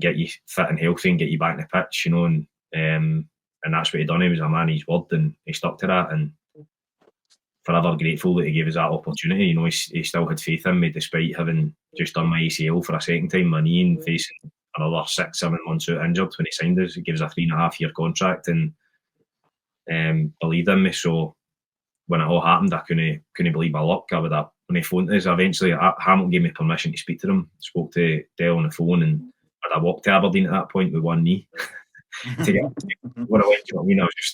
get you fit and healthy and get you back in the pitch, and that's what he done. He was a man of his word, and he stuck to that, and forever grateful that he gave us that opportunity. He still had faith in me despite having just done my ACL for a second time, my knee, and facing another 6-7 months out injured when he signed us. He gave us a 3.5-year contract and believed in me. So when it all happened, I couldn't believe my luck. When he phoned us, eventually Hamilton gave me permission to speak to them. Spoke to Dale on the phone, and I walked to Aberdeen at that point with one knee to get what I went to.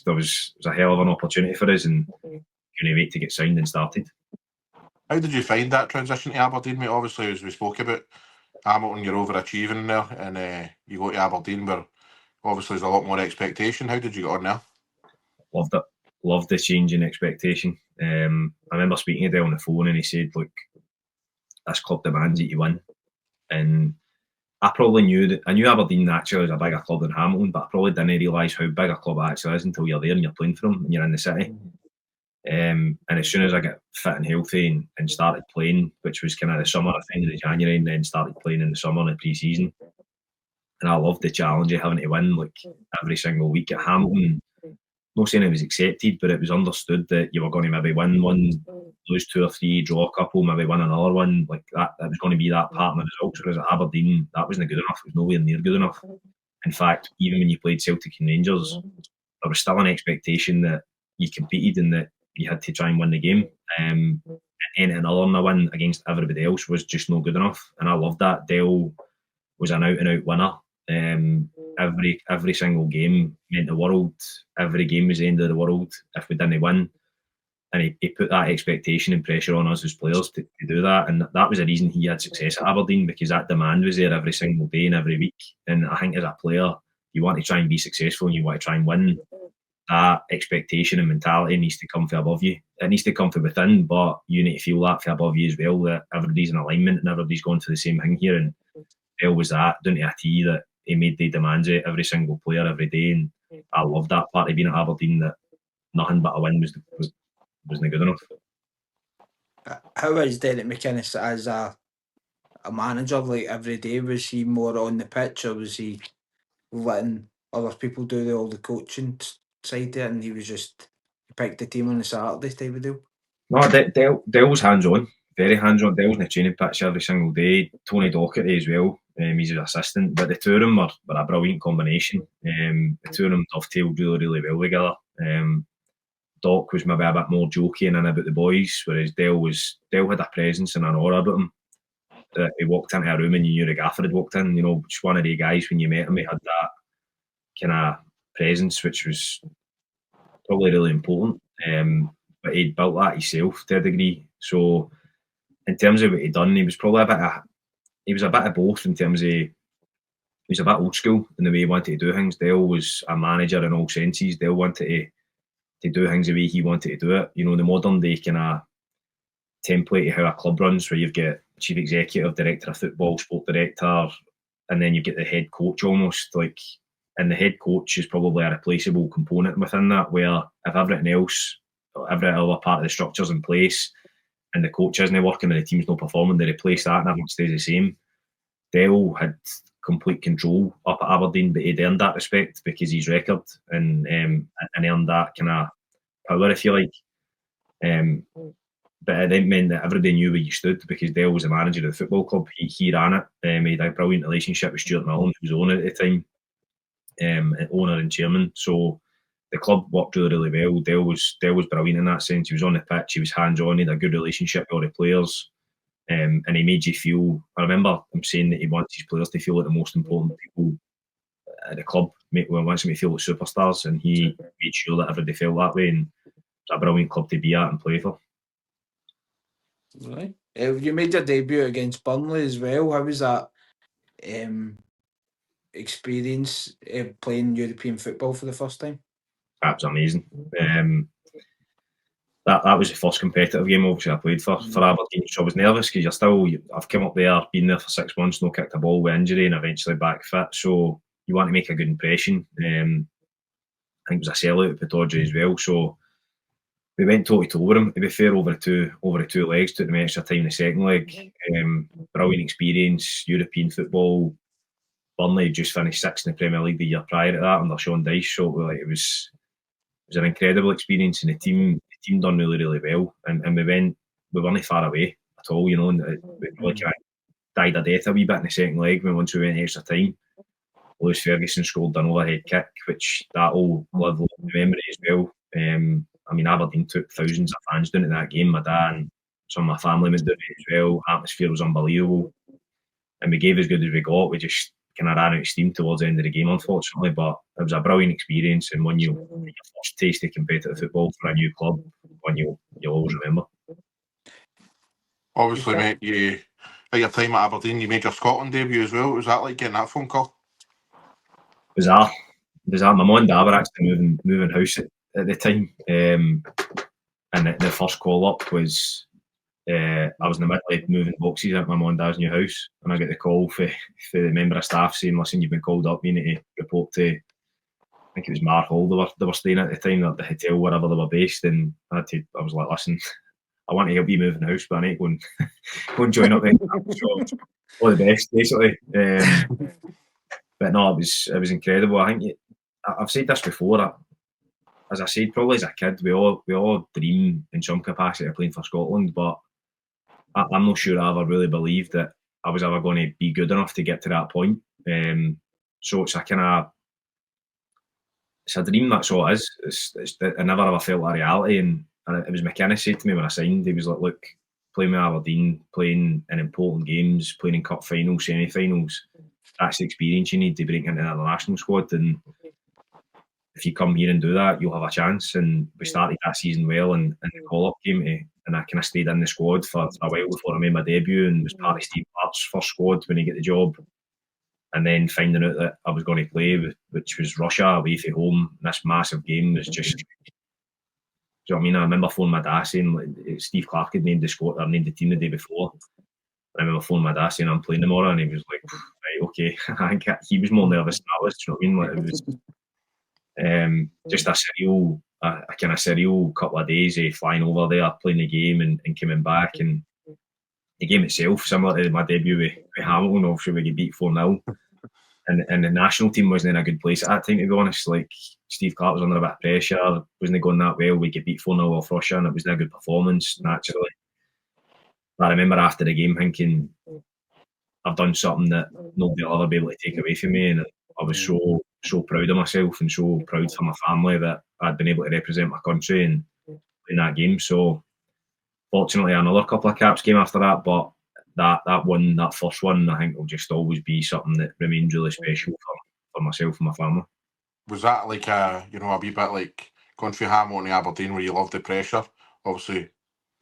It was a hell of an opportunity for us, and couldn't wait to get signed and started. How did you find that transition to Aberdeen, mate? Obviously, as we spoke about, Hamilton, you're overachieving there, and you go to Aberdeen where obviously there's a lot more expectation. How did you get on there? Loved it. Loved the change in expectation. I remember speaking to Dale on the phone, and he said, look, this club demands that you win. And I knew Aberdeen actually was a bigger club than Hamilton, but I probably didn't realise how big a club it actually is until you're there and you're playing for them and you're in the city. And as soon as I got fit and healthy and started playing, which was kind of the summer, I think, in January, and then started playing in the summer in the pre-season, and I loved the challenge of having to win like every single week at Hamilton. Not saying it was accepted, but it was understood that you were going to maybe win one, lose 2 or 3, draw a couple, maybe win another one. Like that was going to be that part of the results. Whereas at Aberdeen, that wasn't good enough. It was nowhere near good enough. In fact, even when you played Celtic and Rangers, there was still an expectation that you competed and that you had to try and win the game. And anything other than a win against everybody else was just not good enough. And I loved that. Dale was an out-and-out winner. Every single game meant the world. Every game was the end of the world if we didn't win. And he put that expectation and pressure on us as players to do that. And that was the reason he had success at Aberdeen, because that demand was there every single day and every week. And I think as a player, you want to try and be successful and you want to try and win. That expectation and mentality needs to come from above you. It needs to come from within, but you need to feel that from above you as well, that everybody's in alignment and everybody's going for the same thing here. And Dale was that, down to a T, that he made the demands of every single player every day. And I loved that part of being at Aberdeen, that nothing but a win wasn't good enough. How is Derek McInnes as a manager, like every day? Was he more on the pitch, or was he letting other people do all the coaching side of it, and he was just picked the team on the Saturday type of deal? No, Dale was hands-on, very hands-on. Dale was in the training pitch every single day. Tony Docherty as well, he's his assistant. But the two of them were a brilliant combination. The two of them dovetailed really, really well together. Doc was maybe a bit more jokey and in about the boys, whereas Dale had a presence and an aura about him. That he walked into a room and you knew the gaffer had walked in. Just one of the guys, when you met him, he had that kind of presence, which was probably really important. But he'd built that himself to a degree. So in terms of what he'd done, he was probably a bit of both. In terms of, he was a bit old school in the way he wanted to do things. Dale was a manager in all senses. Dale wanted to do things the way he wanted to do it. The modern day kind of template of how a club runs, where you've got chief executive, director of football, sport director, and then you get the head coach almost like, and the head coach is probably a replaceable component within that, where if everything else, every other part of the structure's in place and the coach isn't working and the team's not performing, they replace that and everything stays the same. Dale had complete control up at Aberdeen, but he'd earned that respect because he's record and earned that kind of power, if you like. But it didn't mean that everybody knew where you stood because Dale was the manager of the football club. He ran it. He had a brilliant relationship with Stuart Milne, who was the owner at the time, owner and chairman. So the club worked really, really well. Dale was brilliant in that sense. He was on the pitch. He was hands-on. He had a good relationship with all the players. And he made you feel, I remember him saying that he wants his players to feel like the most important people at the club. Wants them to feel like superstars, and he made sure that everybody felt that way. And it's a brilliant club to be at and play for. Right. You made your debut against Burnley as well. How was that experience playing European football for the first time? That was amazing. That was the first competitive game obviously I played for Aberdeen, so I was nervous because I've come up there, been there for 6 months, no kicked a ball with injury and eventually back fit, so you want to make a good impression. I think it was a sellout at Pittodrie as well, so we went toe-to-toe with him, to be fair, over the two legs, took them extra time in the second leg. Brilliant experience, European football. Burnley just finished sixth in the Premier League the year prior to that under Sean Dyche, so it was an incredible experience, and the team done really, really well, and we weren't far away at all, you know, and we really kind of died a death a wee bit in the second leg once we went extra time. Lewis Ferguson scored an overhead kick, which that'll live in memory as well. I mean, Aberdeen took thousands of fans down to that game. My dad and some of my family went down as well. Atmosphere was unbelievable, and we gave as good as we got. We just kind of ran out of steam towards the end of the game, unfortunately, but it was a brilliant experience, and when your first taste of competitive football for a new club, one you'll always remember. Obviously, mate, you at your time at Aberdeen, you made your Scotland debut as well. Was that like getting that phone call? Bizarre. My mum and dad were actually moving house at the time, and the first call up was I was in the middle of moving boxes at my mum and dad's new house, and I get the call for the member of staff saying, "Listen, you've been called up. You need to report to." I think it was Mar Hall they were staying at the time, at the hotel wherever they were based, and I was like, "Listen, I want to help you move in the house, but I need to go and join up there." So all the best, basically. But no, it was incredible. I think I've said this before. As I said, probably as a kid, we all dream in some capacity of playing for Scotland, but I'm not sure I ever really believed that I was ever going to be good enough to get to that point. So it's a dream, that's all it is. I never ever felt a reality, and it was McInnes said to me when I signed, he was like, "Look, playing with Aberdeen, playing in important games, playing in cup finals, semi-finals, that's the experience you need to break into the national squad, and if you come here and do that, you'll have a chance." And we started that season well, and the call-up came to, and I kind of stayed in the squad for a while before I made my debut, and was part of Steve Clarke's first squad when he got the job. And then finding out that I was going to play, which was Russia away from home, this massive game was just. Do you know what I mean? I remember phoning my dad saying, like, Steve Clarke had named the squad, or named the team the day before. I remember phoning my dad saying, "I'm playing tomorrow," and he was like, "Right, okay." I think he was more nervous than I was. Do you know what I mean? Like, it was just a kind of surreal couple of days of flying over there, playing the game, and coming back. And the game itself, similar to my debut with Hamilton, obviously we get beat 4-0. And the national team wasn't in a good place at that time, to be honest. Like, Steve Clarke was under a bit of pressure, wasn't going that well. We get beat 4-0 off Russia, and it wasn't a good performance, naturally. But I remember after the game thinking, I've done something that nobody will ever be able to take away from me, and I was so proud of myself and so proud for my family that I'd been able to represent my country and in that game. So fortunately, another couple of caps came after that, but that first one, I think will just always be something that remains really special for myself and my family. Was that like a wee bit like going through Hamilton and Aberdeen where you loved the pressure? Obviously,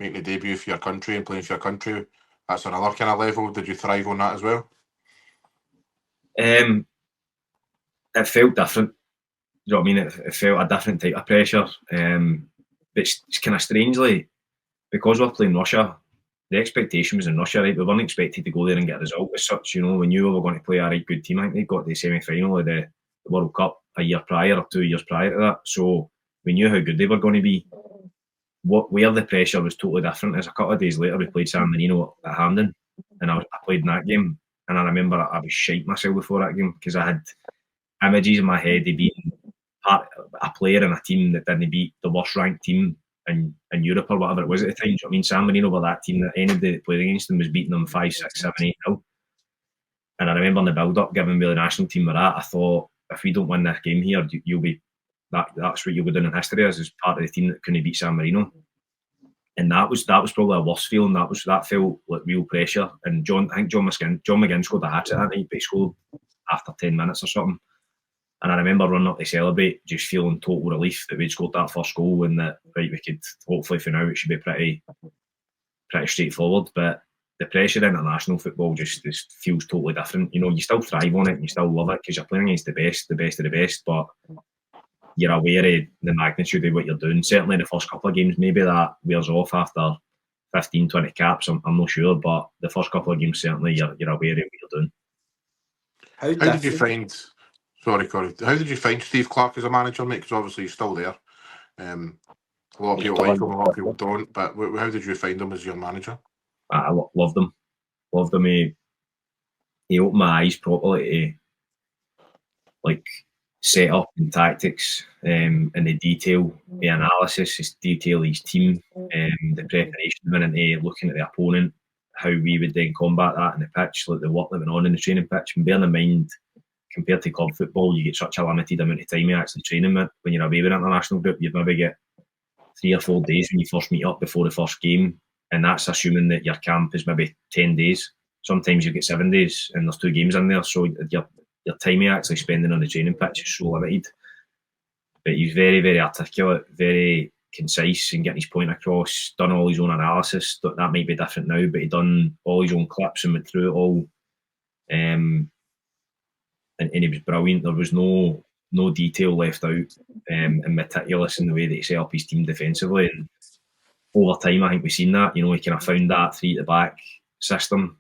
making a debut for your country and playing for your country, that's another kind of level. Did you thrive on that as well? It felt different. You know what I mean? It felt a different type of pressure. But it's kind of strangely, because we're playing Russia, the expectation was in Russia, right? We weren't expected to go there and get a result as such. You know, we knew we were going to play a right good team. I think they got to the semi-final of the World Cup a year prior or 2 years prior to that. So we knew how good they were going to be. Where the pressure was totally different is a couple of days later we played San Marino at Hampden, and I played in that game, and I remember I was shite myself before that game because I had images in my head of being a player in a team that didn't beat the worst ranked team in Europe or whatever it was at the time. Do you know what I mean? San Marino were that team that anybody that played against them was beating them 5, 6, 7, 8-0. And I remember in the build-up, given where the national team were at, I thought, if we don't win this game here, you'll be that's what you'll be doing in history as part of the team that couldn't beat San Marino. And that was probably a worse feeling. That felt like real pressure. And John McGinn scored a hat-trick that night, but he scored after 10 minutes or something. And I remember running up to celebrate, just feeling total relief that we'd scored that first goal, and that we could hopefully for now it should be pretty straightforward. But the pressure in international football just feels totally different. You know, you still thrive on it and you still love it because you're playing against the best of the best, but you're aware of the magnitude of what you're doing. Certainly the first couple of games, maybe that wears off after 15, 20 caps, I'm not sure, but the first couple of games certainly you're aware of what you're doing. How did you find... Sorry, Corey. How did you find Steve Clarke as a manager, mate? Because obviously he's still there. A lot of people like him, a lot of people don't. But how did you find him as your manager? I loved him. Loved him. He opened my eyes properly to like setup and tactics, and the detail, the analysis, his detail, his team, the preparation went into looking at the opponent, how we would then combat that in the pitch, like the work that went on in the training pitch. And bearing in mind, compared to club football, you get such a limited amount of time you actually training with. When you're away with an international group, you'd maybe get 3 or 4 days when you first meet up before the first game, and that's assuming that your camp is maybe 10 days. Sometimes you get 7 days and there's 2 games in there, so your time you're actually spending on the training pitch is so limited. But he's very, very articulate, very concise in getting his point across, done all his own analysis. That might be different now, but he done all his own clips and went through it all. And he was brilliant. There was no detail left out, and meticulous in the way that he set up his team defensively. And over time, I think we've seen that. You know, he kind of found that 3 at the back system,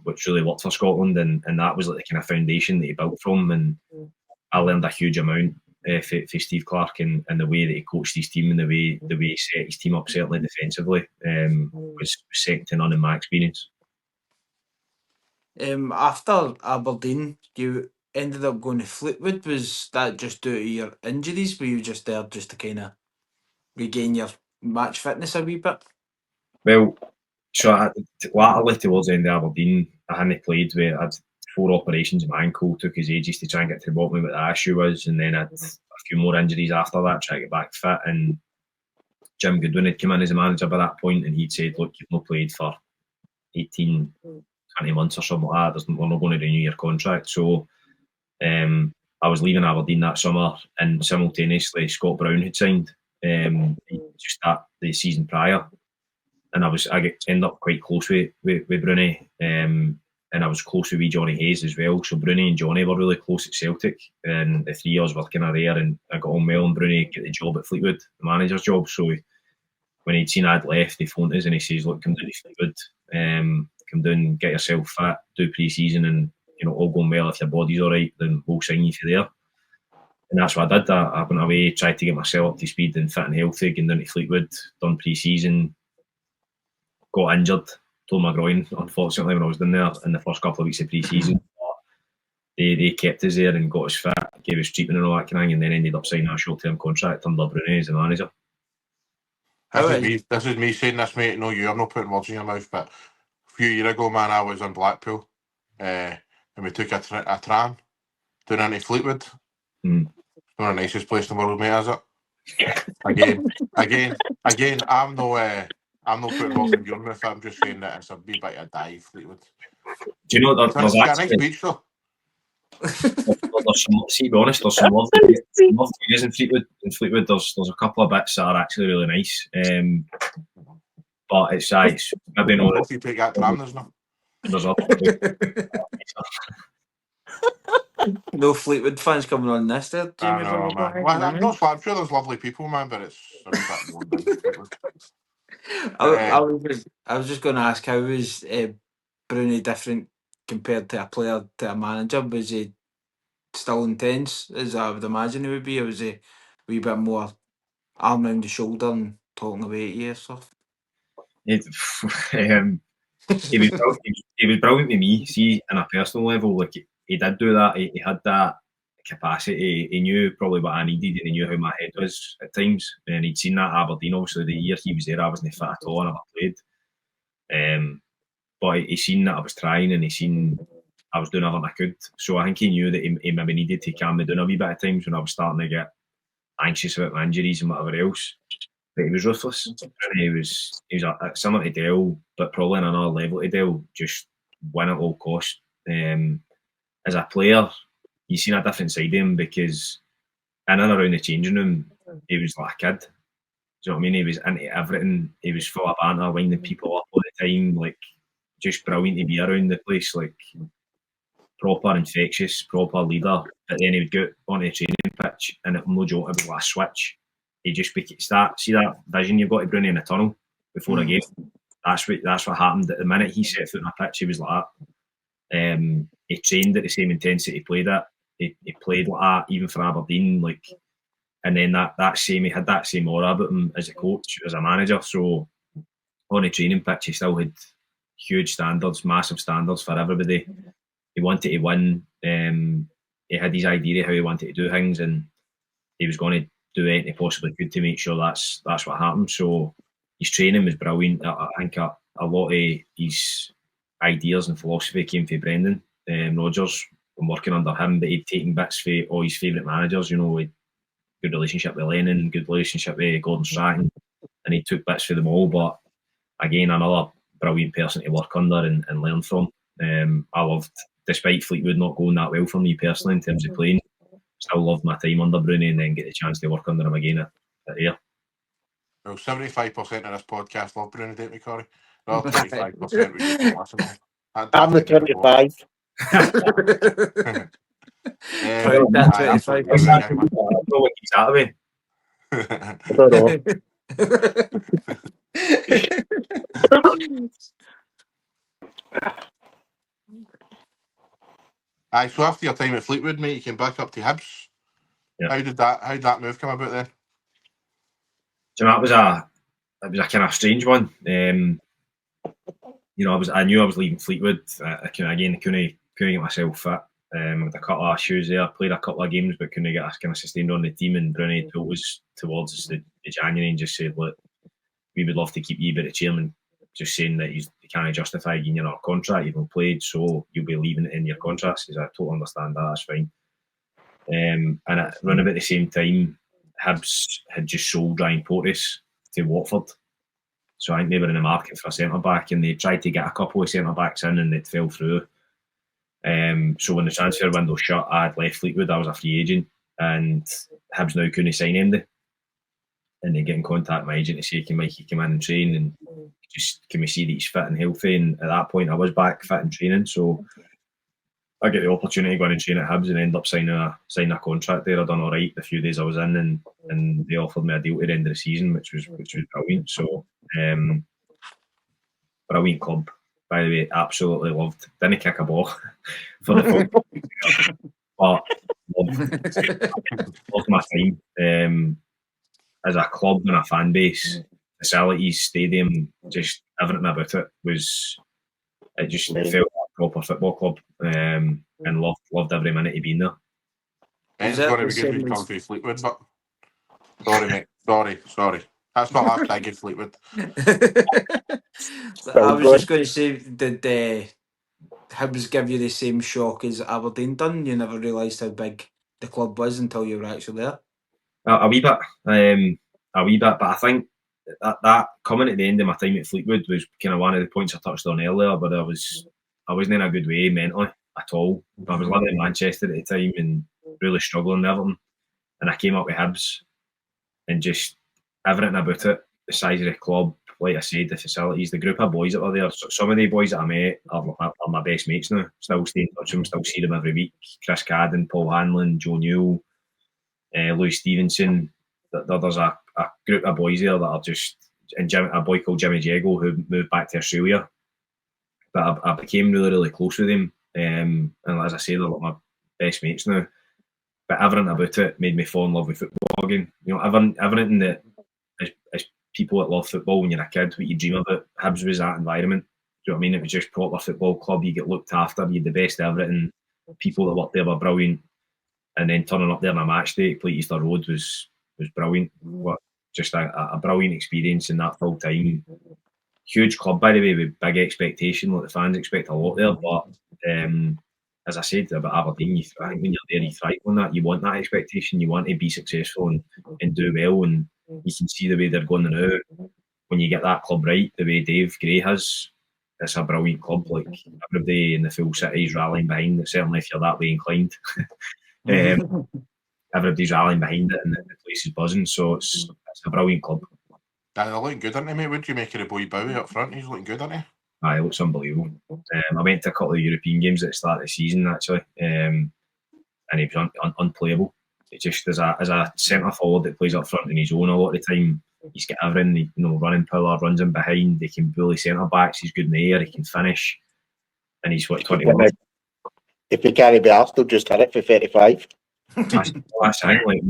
which really worked for Scotland, and that was like the kind of foundation that he built from. And I learned a huge amount for Steve Clarke, and the way that he coached his team and the way he set his team up, certainly defensively, was second to none in my experience. After Aberdeen, you ended up going to Fleetwood. Was that just due to your injuries? Were you just there just to kind of regain your match fitness a wee bit? Well, so latterly towards the end of Aberdeen, I hadn't played. I had 4 operations in my ankle. Took us ages to try and get to the bottom of what the issue was, and then I had a few more injuries after that, trying to get back fit. And Jim Goodwin had come in as a manager by that point, and he'd said, "Look, you've not played for 18, 20 months or something like that. We're not going to renew your contract." So I was leaving Aberdeen that summer, and simultaneously Scott Brown had signed just the season prior, and I ended up quite close with Bruni, and I was close with Johnny Hayes as well. So Bruni and Johnny were really close at Celtic, and the 3 years working there, and I got on well. And Bruni got the job at Fleetwood, the manager's job. So when he'd seen I'd left, he phoned us and he says, "Look, come down to Fleetwood. Come down, get yourself fit, do pre-season, and all going well. If your body's all right, then we'll sign you for there." And that's what I did. I went away, tried to get myself up to speed and fit and healthy, going down to Fleetwood, done pre-season, got injured, tore my groin, unfortunately, when I was down there in the first couple of weeks of pre-season. They kept us there and got us fit, gave us treatment and all that kind of thing, and then ended up signing a short-term contract under Bruni as a manager. This is me saying this, mate. No, I'm not putting words in your mouth, but a few years ago, man, I was in Blackpool, and we took a tram down into Fleetwood. It's not the nicest place in the world, mate, is it? Again, I'm not putting words in your mouth. I'm just saying that it's a wee bit of a dive, Fleetwood. Do you know that It's a nice beach, though. To be honest, there's some lovely areas in Fleetwood. In Fleetwood, there's a couple of bits that are actually really nice. But it's maybe not. If you take that tram, there's no. There's no Fleetwood fans coming on this there, Jamie. I'm sure there's lovely people, man, but it's a bit more than Fleetwood. I was just going to ask, how was Bruni different compared to a player to a manager? Was he still intense, as I would imagine he would be, or was he a wee bit more arm round the shoulder and talking away to you or stuff? It, he was brilliant with me. See, on a personal level, like he did do that. He had that capacity. He knew probably what I needed, and he knew how my head was at times. And he'd seen that at Aberdeen. Obviously, the year he was there, I wasn't fit at all. I never played. But he seen that I was trying, and he seen I was doing everything I could. So I think he knew that he maybe needed to calm me down a wee bit at times when I was starting to get anxious about my injuries and whatever else. But he was ruthless. He was similar to Dale, but probably on another level to Dale. Just win at all costs. As a player, you seen a different side of him because in and around the changing room, he was like a kid. Do you know what I mean? He was into everything. He was full of banter, winding people up all the time. Like, just brilliant to be around the place. Like, proper infectious, proper leader. But then he would go on the training pitch, and no joke, it was like a switch. He just see that vision you've got to Bruni in the tunnel before a game. That's what happened. At the minute he set foot on a pitch, he was like that. He trained at the same intensity he played at. He played like that even for Aberdeen. Like, and then he had that same aura about him as a coach, as a manager. So on the training pitch, he still had huge standards, massive standards for everybody. He wanted to win. He had his idea of how he wanted to do things, and he was going to do anything he possibly could to make sure that's what happened. So his training was brilliant. I think a lot of his ideas and philosophy came from Brendan Rodgers and working under him, but he'd taken bits for all his favourite managers. You know, good relationship with Lennon, good relationship with Gordon Strachan, and he took bits for them all. But again, another brilliant person to work under and learn from. I loved, despite Fleetwood not going that well for me personally in terms of playing, still loved my time under Bruni, and then get the chance to work under him again at Ayr. Well, 75% of this podcast love Bruni, don't we, Corey? The other 25% we just don't listen to him. I'm the 25. Aye, so after your time at Fleetwood, mate, you came back up to Hibs. Yeah. How did that move come about then? So that was a kind of strange one. You know, I knew I was leaving Fleetwood. I couldn't get myself fit. With a couple of issues there, played a couple of games, but couldn't get kind of sustained on the team. And Bruni told us towards the January and just said, "Look, we would love to keep you," but the chairman just saying that he can't justify you in your contract. You've not played, so you'll be leaving it in your contract. He says, "I totally understand that. That's fine." And around about the same time, Hibs had just sold Ryan Porteous to Watford. So I think they were in the market for a centre-back, and they tried to get a couple of centre-backs in, and it fell through. So when the transfer window shut, I had left Fleetwood. I was a free agent, and Hibs now couldn't sign anybody. And they get in contact with my agent to say, "Can Mikey come in and train? And just can we see that he's fit and healthy?" And at that point, I was back fit and training. So I get the opportunity to go in and train at Hibs and end up signing a contract there. I done all right the few days I was in, and they offered me a deal at the end of the season, which was brilliant. So brilliant club, by the way, absolutely loved. Didn't kick a ball for the football, but loved my time. As a club and a fan base, facilities, stadium, just everything about it felt like a proper football club, and loved every minute of being there. It's going to be good when you come to Fleetwood, but sorry, mate. Sorry. That's not after I give Fleetwood. I was just going to say, did Hibs give you the same shock as Aberdeen done? You never realised how big the club was until you were actually there? A wee bit. But I think that coming at the end of my time at Fleetwood was kind of one of the points I touched on earlier, but I wasn't in a good way mentally at all. I was living in Manchester at the time and really struggling with everything. And I came up with Hibs, and just everything about it, the size of the club, like I said, the facilities, the group of boys that were there. So some of the boys that I met are my best mates now. Still stay in touch with them, still see them every week. Chris Cadden, Paul Hanlon, Joe Newell, Louis Stevenson. There's a group of boys there that are just and a boy called Jimmy Jego who moved back to Australia. But I became really, really close with him. And as I say, they're like my best mates now. But everything about it made me fall in love with football again. You know, everything that as people that love football when you're a kid, what you dream about, Hibs was that environment. Do you know what I mean? It was just proper football club. You get looked after. You had the best everything. People that worked there were brilliant. And then turning up there on a match day to play Easter Road was brilliant. What just a brilliant experience in that full time. Huge club, by the way, with big expectation. Like the fans expect a lot there, but as I said about Aberdeen, I think when you're there, you thrive on that. You want that expectation. You want to be successful and do well. And you can see the way they're going now. When you get that club right, the way Dave Gray has, it's a brilliant club. Like everybody in the full city is rallying behind it. Certainly, if you're that way inclined, everybody's rallying behind it, and the place is buzzing. So it's a brilliant club. They're looking good, aren't they, mate? What do you make of the boy Bowie up front? He's looking good, aren't he? He looks unbelievable. I went to a couple of European games at the start of the season, actually, and he was unplayable. It just as a centre forward that plays up front on his own a lot of the time, he's got everything. Running power, runs in behind. He can bully centre backs. He's good in the air. He can finish, and he's 21. If he can't be asked, they'll just hit it for 35. That's like,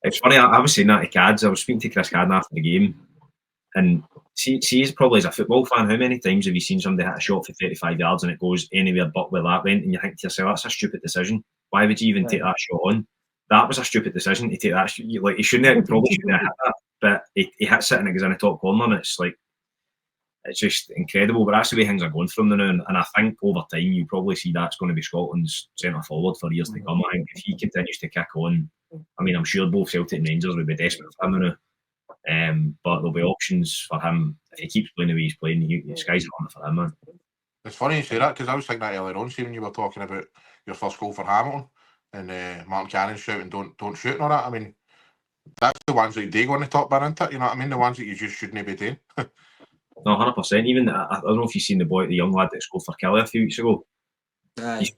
it's funny. I was saying that to Cads. I was speaking to Chris Cadden after the game, and see, probably as a football fan, how many times have you seen somebody hit a shot for 35 yards and it goes anywhere but where that went, and you think to yourself, that's a stupid decision. Why would you even take that shot on? That was a stupid decision to take that. Like he probably shouldn't have hit that, but he hits it and it goes in the top corner, and it's like it's just incredible. But that's the way things are going from now, and I think over time you probably see that's going to be Scotland's centre forward for years to come. I think if he continues to kick on, I mean, I'm sure both Celtic and Rangers would be desperate for him now. But there'll be options for him if he keeps playing the way he's playing. The sky's the limit for him, man. It's funny you say that because I was thinking that earlier on, when you were talking about your first goal for Hamilton and Martin Cannon shouting "Don't shoot" and all that. I mean, that's the ones that do go on the top bar, isn't it? You know what I mean? The ones that you just shouldn't be doing. No, 100%. Even I don't know if you've seen the young lad that scored for Kelly a few weeks ago. It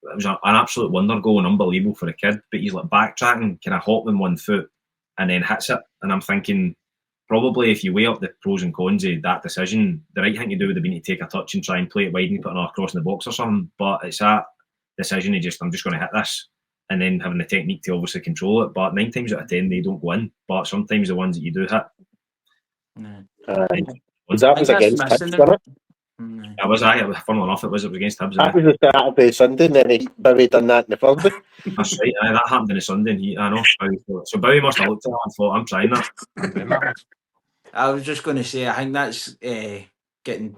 was an absolute wonder goal and unbelievable for a kid. But he's like backtracking, kind of hopping 1 foot, and then hits it. And I'm thinking, probably if you weigh up the pros and cons of that decision, the right thing to do would have been to take a touch and try and play it wide and put another cross in the box or something. But it's that decision of I'm just going to hit this, and then having the technique to obviously control it. But 9 times out of 10 they don't go in. But sometimes the ones that you do hit. That was against Hibs, wasn't it? That was funnily enough, it was against Hibs. That was the Saturday, Sunday, and then Bowie done that in the Thursday. That's right. That happened on the Sunday. I know. So Bowie must have looked at that and thought, I'm trying that. I was just going to say, I think that's getting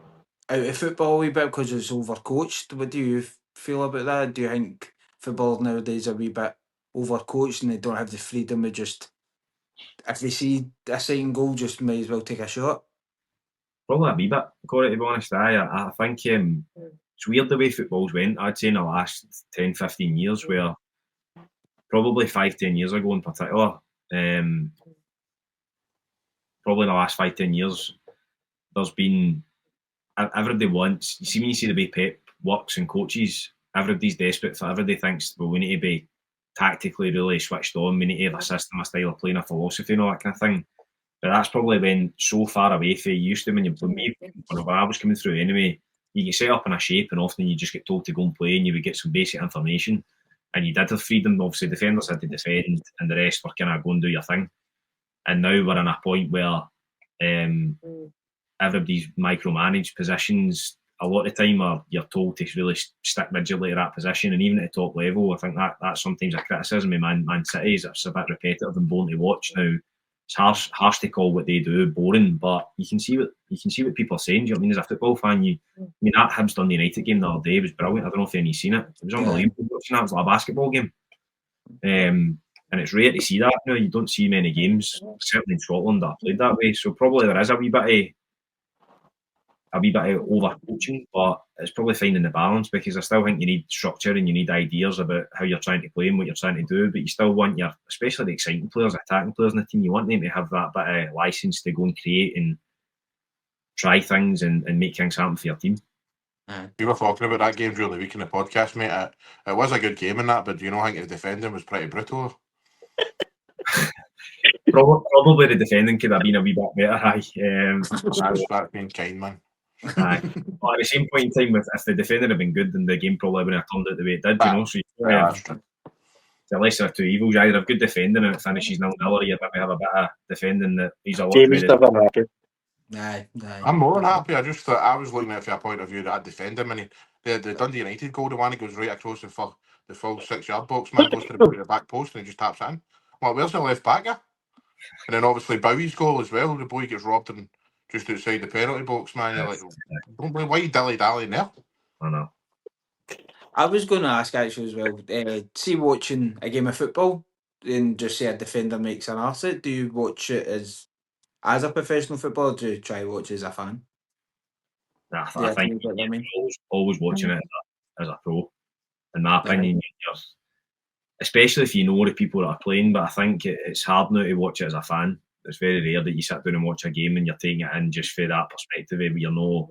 out of football a wee bit because it's overcoached. What do you feel about that? Do you think football nowadays are a wee bit overcoached and they don't have the freedom of just, if they see a second goal, just may as well take a shot? Probably a wee bit, Corey, to be honest. I think it's weird the way football's went. I'd say in the last 10, 15 years, where probably 5-10 years ago in particular, probably in the last 5-10 years, there's been everybody wants. You see when you see the way Pep works and coaches, everybody's desperate for. Everybody thinks, well, we need to be tactically really switched on. We need to have a system, a style of playing, a philosophy, and all that kind of thing. But that's probably been so far away from you used to when I was coming through anyway. You get set up in a shape, and often you just get told to go and play, and you would get some basic information. And you did have freedom. Obviously, defenders had to defend, and the rest were kind of go and do your thing. And now we're in a point where everybody's micromanaged positions. A lot of the time, you're told to really stick rigidly to that position, and even at the top level, I think that's sometimes a criticism of Man City. It's a bit repetitive and boring to watch now. It's harsh to call what they do boring, but you can see what people are saying. Do you know what I mean? As a football fan, that Hibs Dundee United game the other day was brilliant. I don't know if anybody's seen it. It was unbelievable. It was like a basketball game, and it's rare to see that. You don't see many games, certainly in Scotland, that are played that way. So probably there is a wee bit of overcoaching, but it's probably finding the balance, because I still think you need structure and you need ideas about how you're trying to play and what you're trying to do, but you still want especially the exciting players, attacking players in the team, you want them to have that bit of license to go and create and try things and make things happen for your team. We were talking about that game during the week in the podcast, mate. It was a good game in that, but do you know, I think the defending was pretty brutal. Probably the defending could have been a wee bit better. That's being kind, man. Aye. But at the same point in time, if the defender had been good, then the game probably wouldn't have turned out the way it did. You know, so That's true. the lesser of two evils. You either have good defending and it finishes 0-0, or you maybe have a bit of defending that he's a lot Jamie's better. never happy. Aye. I'm more than happy. I just thought I was looking at it from a point of view that I'd defend him, and the Dundee United goal, the one that goes right across the full 6-yard box, man, goes to the back post and he just taps it in. Well, where's the left back guy? And then obviously Bowie's goal as well. The boy gets robbed and just outside the penalty box, man. You're like, don't why you dilly in there? I know. I was going to ask actually as well. See, watching a game of football and just say a defender makes an arse it. Do you watch it as a professional footballer? Or do you try to watch it as a fan? Nah, Yeah, I think you know what I mean? always watching it as a pro. In my opinion, especially if you know the people that are playing. But I think it's hard now to watch it as a fan. It's very rare that you sit down and watch a game and you're taking it in just for that perspective where you're not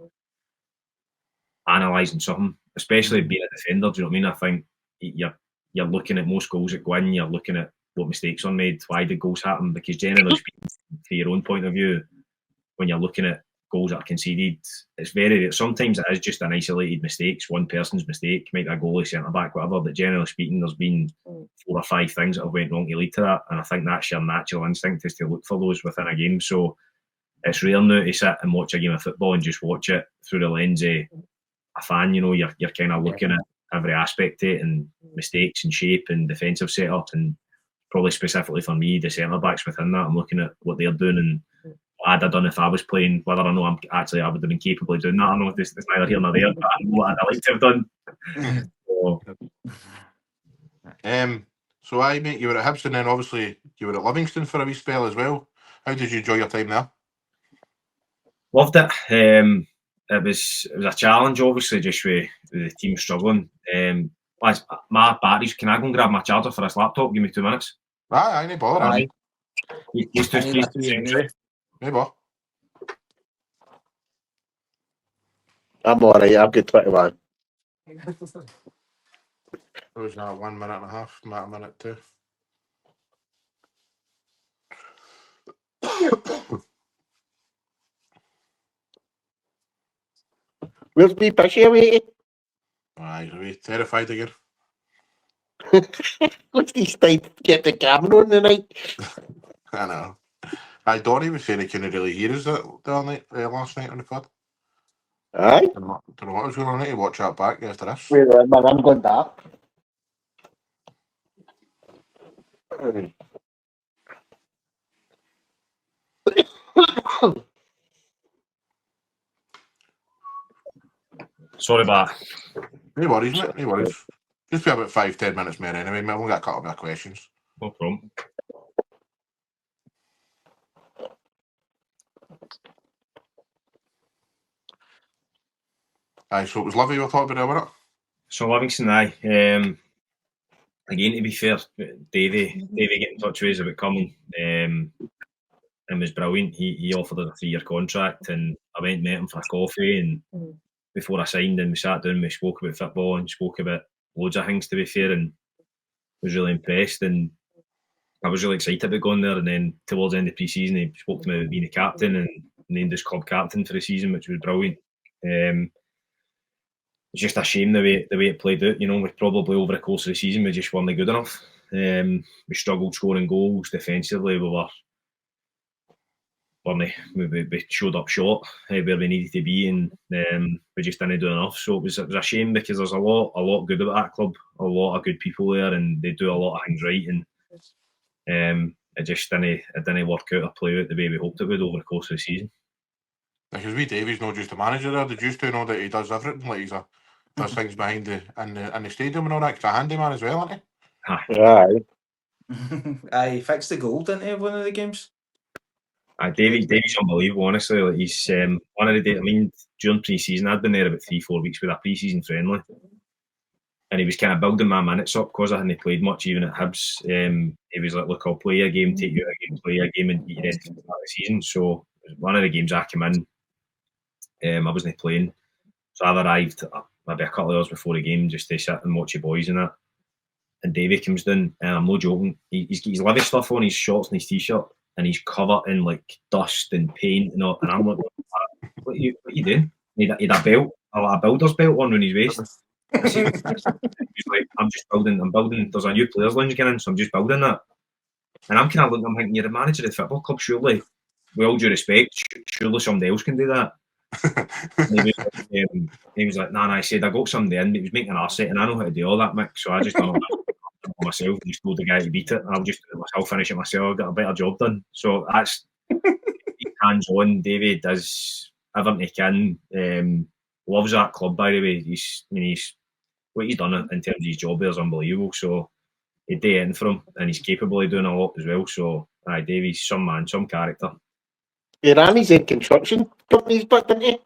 analysing something. Especially being a defender, do you know what I mean? I think you're looking at most goals that go in, you're looking at what mistakes are made, why the goals happen, because generally speaking, from your own point of view, when you're looking at goals that are conceded, it's very sometimes it is just an isolated mistakes, one person's mistake, make a goalie, centre back, whatever, but generally speaking there's been 4 or 5 things that have went wrong to lead to that, and I think that's your natural instinct is to look for those within a game. So it's rare now to sit and watch a game of football and just watch it through the lens of a fan. You know, you're kind of looking at every aspect of it and mistakes and shape and defensive setup, and probably specifically for me the centre backs within that, I'm looking at what they're doing and what I'd have done if I was playing, whether I know I would have been capable of doing that. I know it's neither here nor there, but I know what I'd like to have done. So I mate, you were at Hibs and then obviously you were at Livingston for a wee spell as well. How did you enjoy your time there? Loved it. It was a challenge, obviously, just with the team struggling. My batteries, can I go and grab my charger for this laptop? Give me 2 minutes. Aye, no bother. Aye. Maybe. I'm alright, I've got 21. It was now 1 minute and a half, a minute 2. Where's me picture, mate? Aye, are we terrified again? What's this time to get the camera on tonight? I know. Aye, Donnie was saying he couldn't really hear us last night on the pod. Aye? Don't know what was going on. I need to watch that back after this. Wait, man, I'm going dark. Sorry about that. No worries, mate. No worries. Just be about 5-10 minutes more anyway. Mate, we'll get a couple of more questions. No problem. Aye, so it was Livy we were talking about, wasn't it? So Livingston, aye. Again, to be fair, Davey get in touch with us about coming, and was brilliant. He offered us a 3-year contract, and I went and met him for a coffee, and before I signed, and we sat down, we spoke about football and spoke about loads of things, to be fair, and was really impressed, and I was really excited about going there. And then towards the end of pre-season, he spoke to me about being a captain and named us club captain for the season, which was brilliant. It's just a shame the way it played out. You know, we probably over the course of the season we just weren't good enough. We struggled scoring goals defensively. We showed up short where we needed to be, and we just didn't do enough. So it was a shame, because there's a lot good about that club, a lot of good people there, and they do a lot of things right. And it didn't work out or play out the way we hoped it would over the course of the season. Because Davy's not just a manager there. Did you two know that he does everything? Like does things behind in the stadium and all that? He's a handyman as well, isn't he? Aye. Aye, he fixed the goal, didn't he, one of the games? Davy's unbelievable, honestly. Like, he's one of the days. I mean, during pre-season, I'd been there about 3-4 weeks with a pre-season friendly, and he was kind of building my minutes up because I hadn't played much even at Hibs. He was like, "Look, I'll play a game, take you out a game, play a game, and get you ready for the season." So one of the games I came in, I wasn't playing, so I've arrived maybe a couple of hours before the game just to sit and watch the boys and that. And Davy comes down, and I'm no joking. He's got his Livy stuff on, his shorts and his t-shirt, and he's covered in like dust and paint and all. And I'm like, what are you doing? He had a belt, a builder's belt on his waist. I said, he's like, I'm building. There's a new players' lounge getting in, so I'm just building that. And I'm kind of looking, I'm thinking, you're the manager of the football club, surely. With all due respect, surely somebody else can do that. He was like, nah, I said, I got somebody in, he was making an arse, and I know how to do all that, Mick, so I just done all that myself, and just told the guy to beat it, and I'll just do it myself, finish it myself, get a better job done. So that's hands-on. David does everything he can. Loves that club, by the way. He's what he's done in terms of his job there is unbelievable. So he'd do anything for him, and he's capable of doing a lot as well. So Davy's some man, some character. He ran his own construction companies back, didn't he?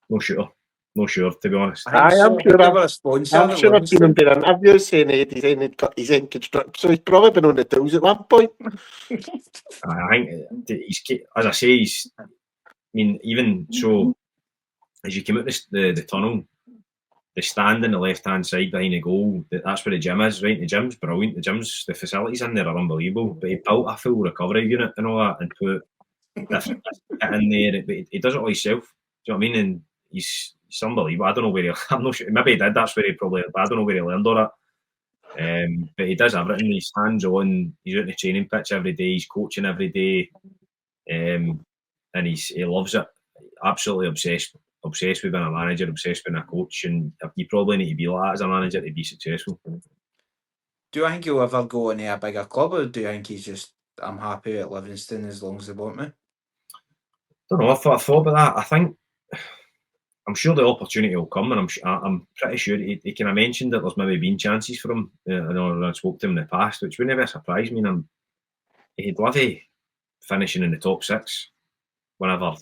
No sure, to be honest. I'm sure They were a sponsor. I'm sure I've seen him do interviews saying he'd got his own construction, so he's probably been on the tools at one point. I think he's, as I say, he's. I mean, even so, as you come out the tunnel, the stand on the left-hand side behind the goal, that's where the gym is, right? The gym's brilliant. The facilities in there are unbelievable. But he built a full recovery unit and all that, and put different in there. But he does it all himself. Do you know what I mean? And he's unbelievable. I don't know where I'm not sure. Maybe he did. That's where he probably. I don't know where he learned all that. But he does everything. He's hands-on. He's out on the training pitch every day. He's coaching every day, and he loves it. Absolutely obsessed with being a manager, obsessed with being a coach, and you probably need to be like that as a manager to be successful. Do you think he'll ever go into a bigger club, or do you think he's just, I'm happy at Livingston as long as they want me? Don't know. I thought about that. I'm sure the opportunity will come, and I'm pretty sure he kind of mentioned that there's maybe been chances for him. I know I spoke to him in the past, which would never surprise me. And he'd love finishing in the top six whenever.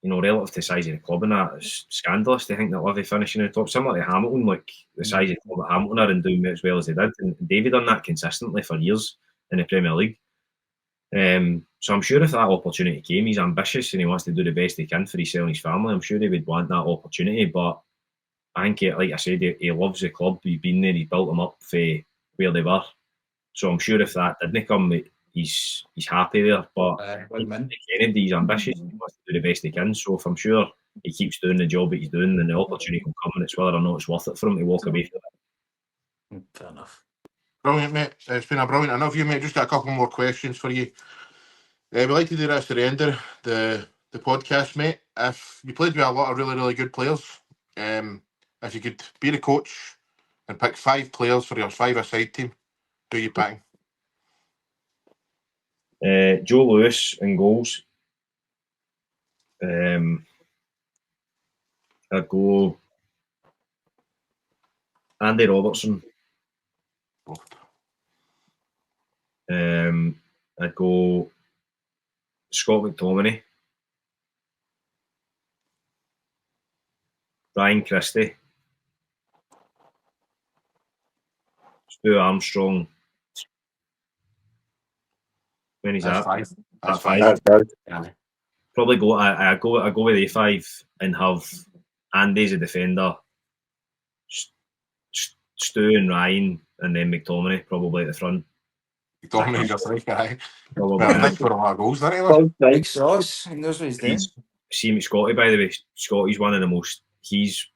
Relative to the size of the club and that, it's scandalous to think that Livy finishing in the top, similar to Hamilton, like the size of the club at Hamilton are and doing as well as they did. And David done that consistently for years in the Premier League. So I'm sure if that opportunity came, he's ambitious and he wants to do the best he can for himself and his family. I'm sure he would want that opportunity, but I think, like I said, he loves the club. He's been there, he's built them up for where they were. So I'm sure if that didn't come, he's happy there, but Kennedy's ambitious. He wants to do the best he can. So if I'm sure he keeps doing the job that he's doing, then the opportunity will come, and it's whether or not it's worth it for him to walk away from it. Fair enough. Brilliant, mate. It's been a brilliant interview, mate. Just got a couple more questions for you. We like to do this at the end of the podcast, mate. If you played with a lot of really, really good players, if you could be the coach and pick 5 players for your 5-a-side team, who are you picking? Joe Lewis in goals. I'd go Andy Robertson. I'd go Scott McTominay. Brian Christie. Stu Armstrong. When he's That's at 5. That's 5. That's good. Yeah. Probably go. I go with A5 and have Andy as a defender, Stu and Ryan, and then McTominay probably at the front. McTominay's a striker, aye. Probably. Well, nice for a lot of goals, didn't he? Big sauce. He knows what he's doing. See McScotty, by the way. Scotty's one of the most. He's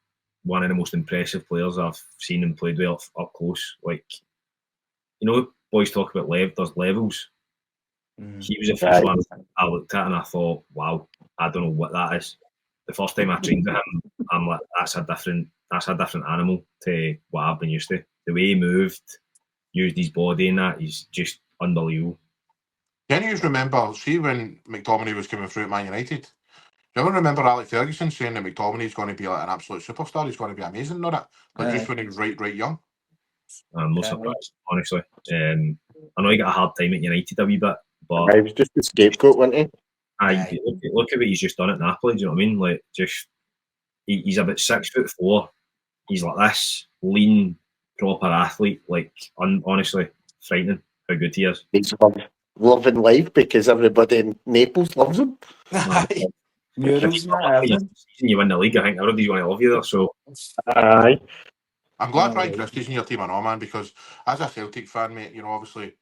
one of the most impressive players I've seen and played with up close. Like, boys talk about there's levels. He was the first one I looked at and I thought, wow, I don't know what that is. The first time I trained with him, I'm like, that's a different animal to what I've been used to. The way he moved, used his body and that, he's just unbelievable. Can you remember, see when McTominay was coming through at Man United? Do you ever remember Alex Ferguson saying that McTominay's going to be like an absolute superstar? He's going to be amazing, not it? But just when he was right young. I'm not surprised, honestly. I know he got a hard time at United a wee bit, but He was just a scapegoat, wasn't he? Look at what he's just done at Napoli. Do you know what I mean? Like, just he's about 6'4". He's like this lean, proper athlete. Like, honestly, frightening how good he is. He's loving life because everybody in Naples loves him. Murals, you win the league, I think everybody's going to love you there. So, Aye. I'm glad Brian Christie's in your team, I know, man, because as a Celtic fan, mate, obviously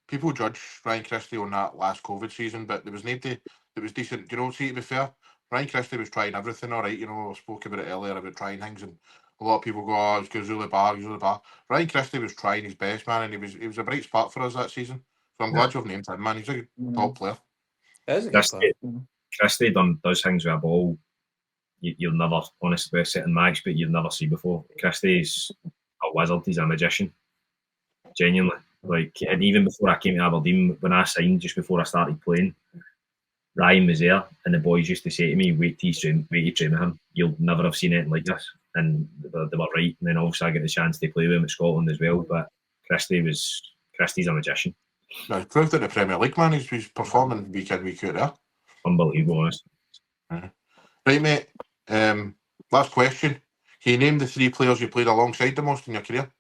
people judge Ryan Christie on that last COVID season, but there was nobody that was decent. You know, see, to be fair, Ryan Christie was trying everything, all right. You know, I spoke about it earlier about trying things, and a lot of people go, "Oh, it's because Zulu Bar." Ryan Christie was trying his best, man, and he was a bright spark for us that season. So I'm glad you've named him, man. He's a top player. That's a good player. Christie does things with a ball you'll never, honestly, with setting match, but you've never seen before. Christie's a wizard. He's a magician. Genuinely. Like, and even before I came to Aberdeen, when I signed, just before I started playing, Ryan was there, and the boys used to say to me, "Wait till you train with him. You'll never have seen anything like this." And they were right. And then obviously I get the chance to play with him at Scotland as well. But Christie's a magician. No, he's proved in the Premier League, man. He's performing week in, week out there. Unbelievable, honest. Right, mate. Last question. Can you name the 3 players you played alongside the most in your career?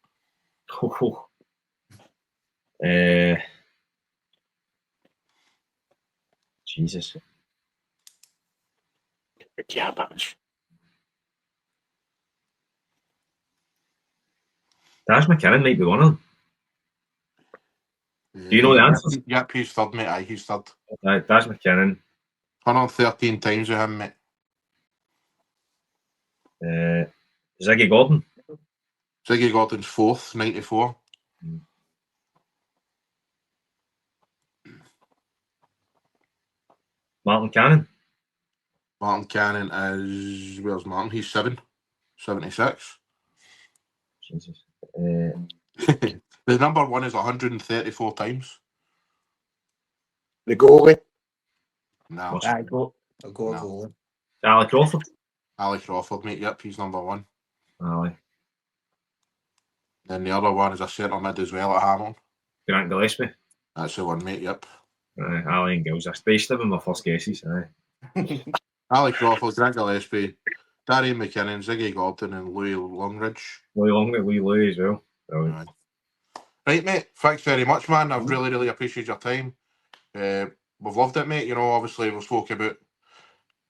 Jesus. Yeah, match. Daz McKinnon might be one of them. Do you know the answer? Yep, he's third, mate. Aye, he's third. Daz McKinnon. 113 times with him, mate. Ziggy Gordon. Ziggy Gordon's 4th, 94. Martin Cannon. Martin Cannon is... Where's Martin? He's 7. 76. Jesus. The number 1 is 134 times. The goalie. No. I'll go No. goalie. Ali Crawford. Ali Crawford, mate. Yep, he's number 1. Aye. Then the other one is a centre mid as well at Hamilton. Grant Gillespie. That's the one, mate. Yep. Ali and Gills. I spaced them in my first guesses. Aye. Ali Crawford, Grant Gillespie, Darian McKinnon, Ziggy Gordon, and Louis Longridge. Louis as well. Right. Right, mate. Thanks very much, man. I've really appreciated your time. We've loved it, mate. You know, obviously we've spoken about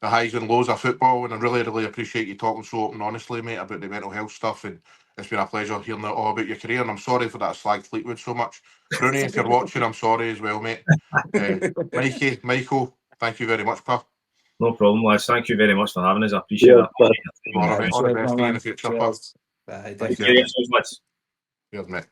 the highs and lows of football, and I really appreciate you talking so open and honestly, mate, about the mental health stuff. And it's been a pleasure hearing all about your career. And I'm sorry for that I slagged Fleetwood so much. Bruni, if you're watching, I'm sorry as well, mate. Michael, thank you very much, pal. No problem, lads. Thank you very much for having us. I appreciate that. All the best to you in the future, pal. Bye. Thank you so much. Cheers, mate.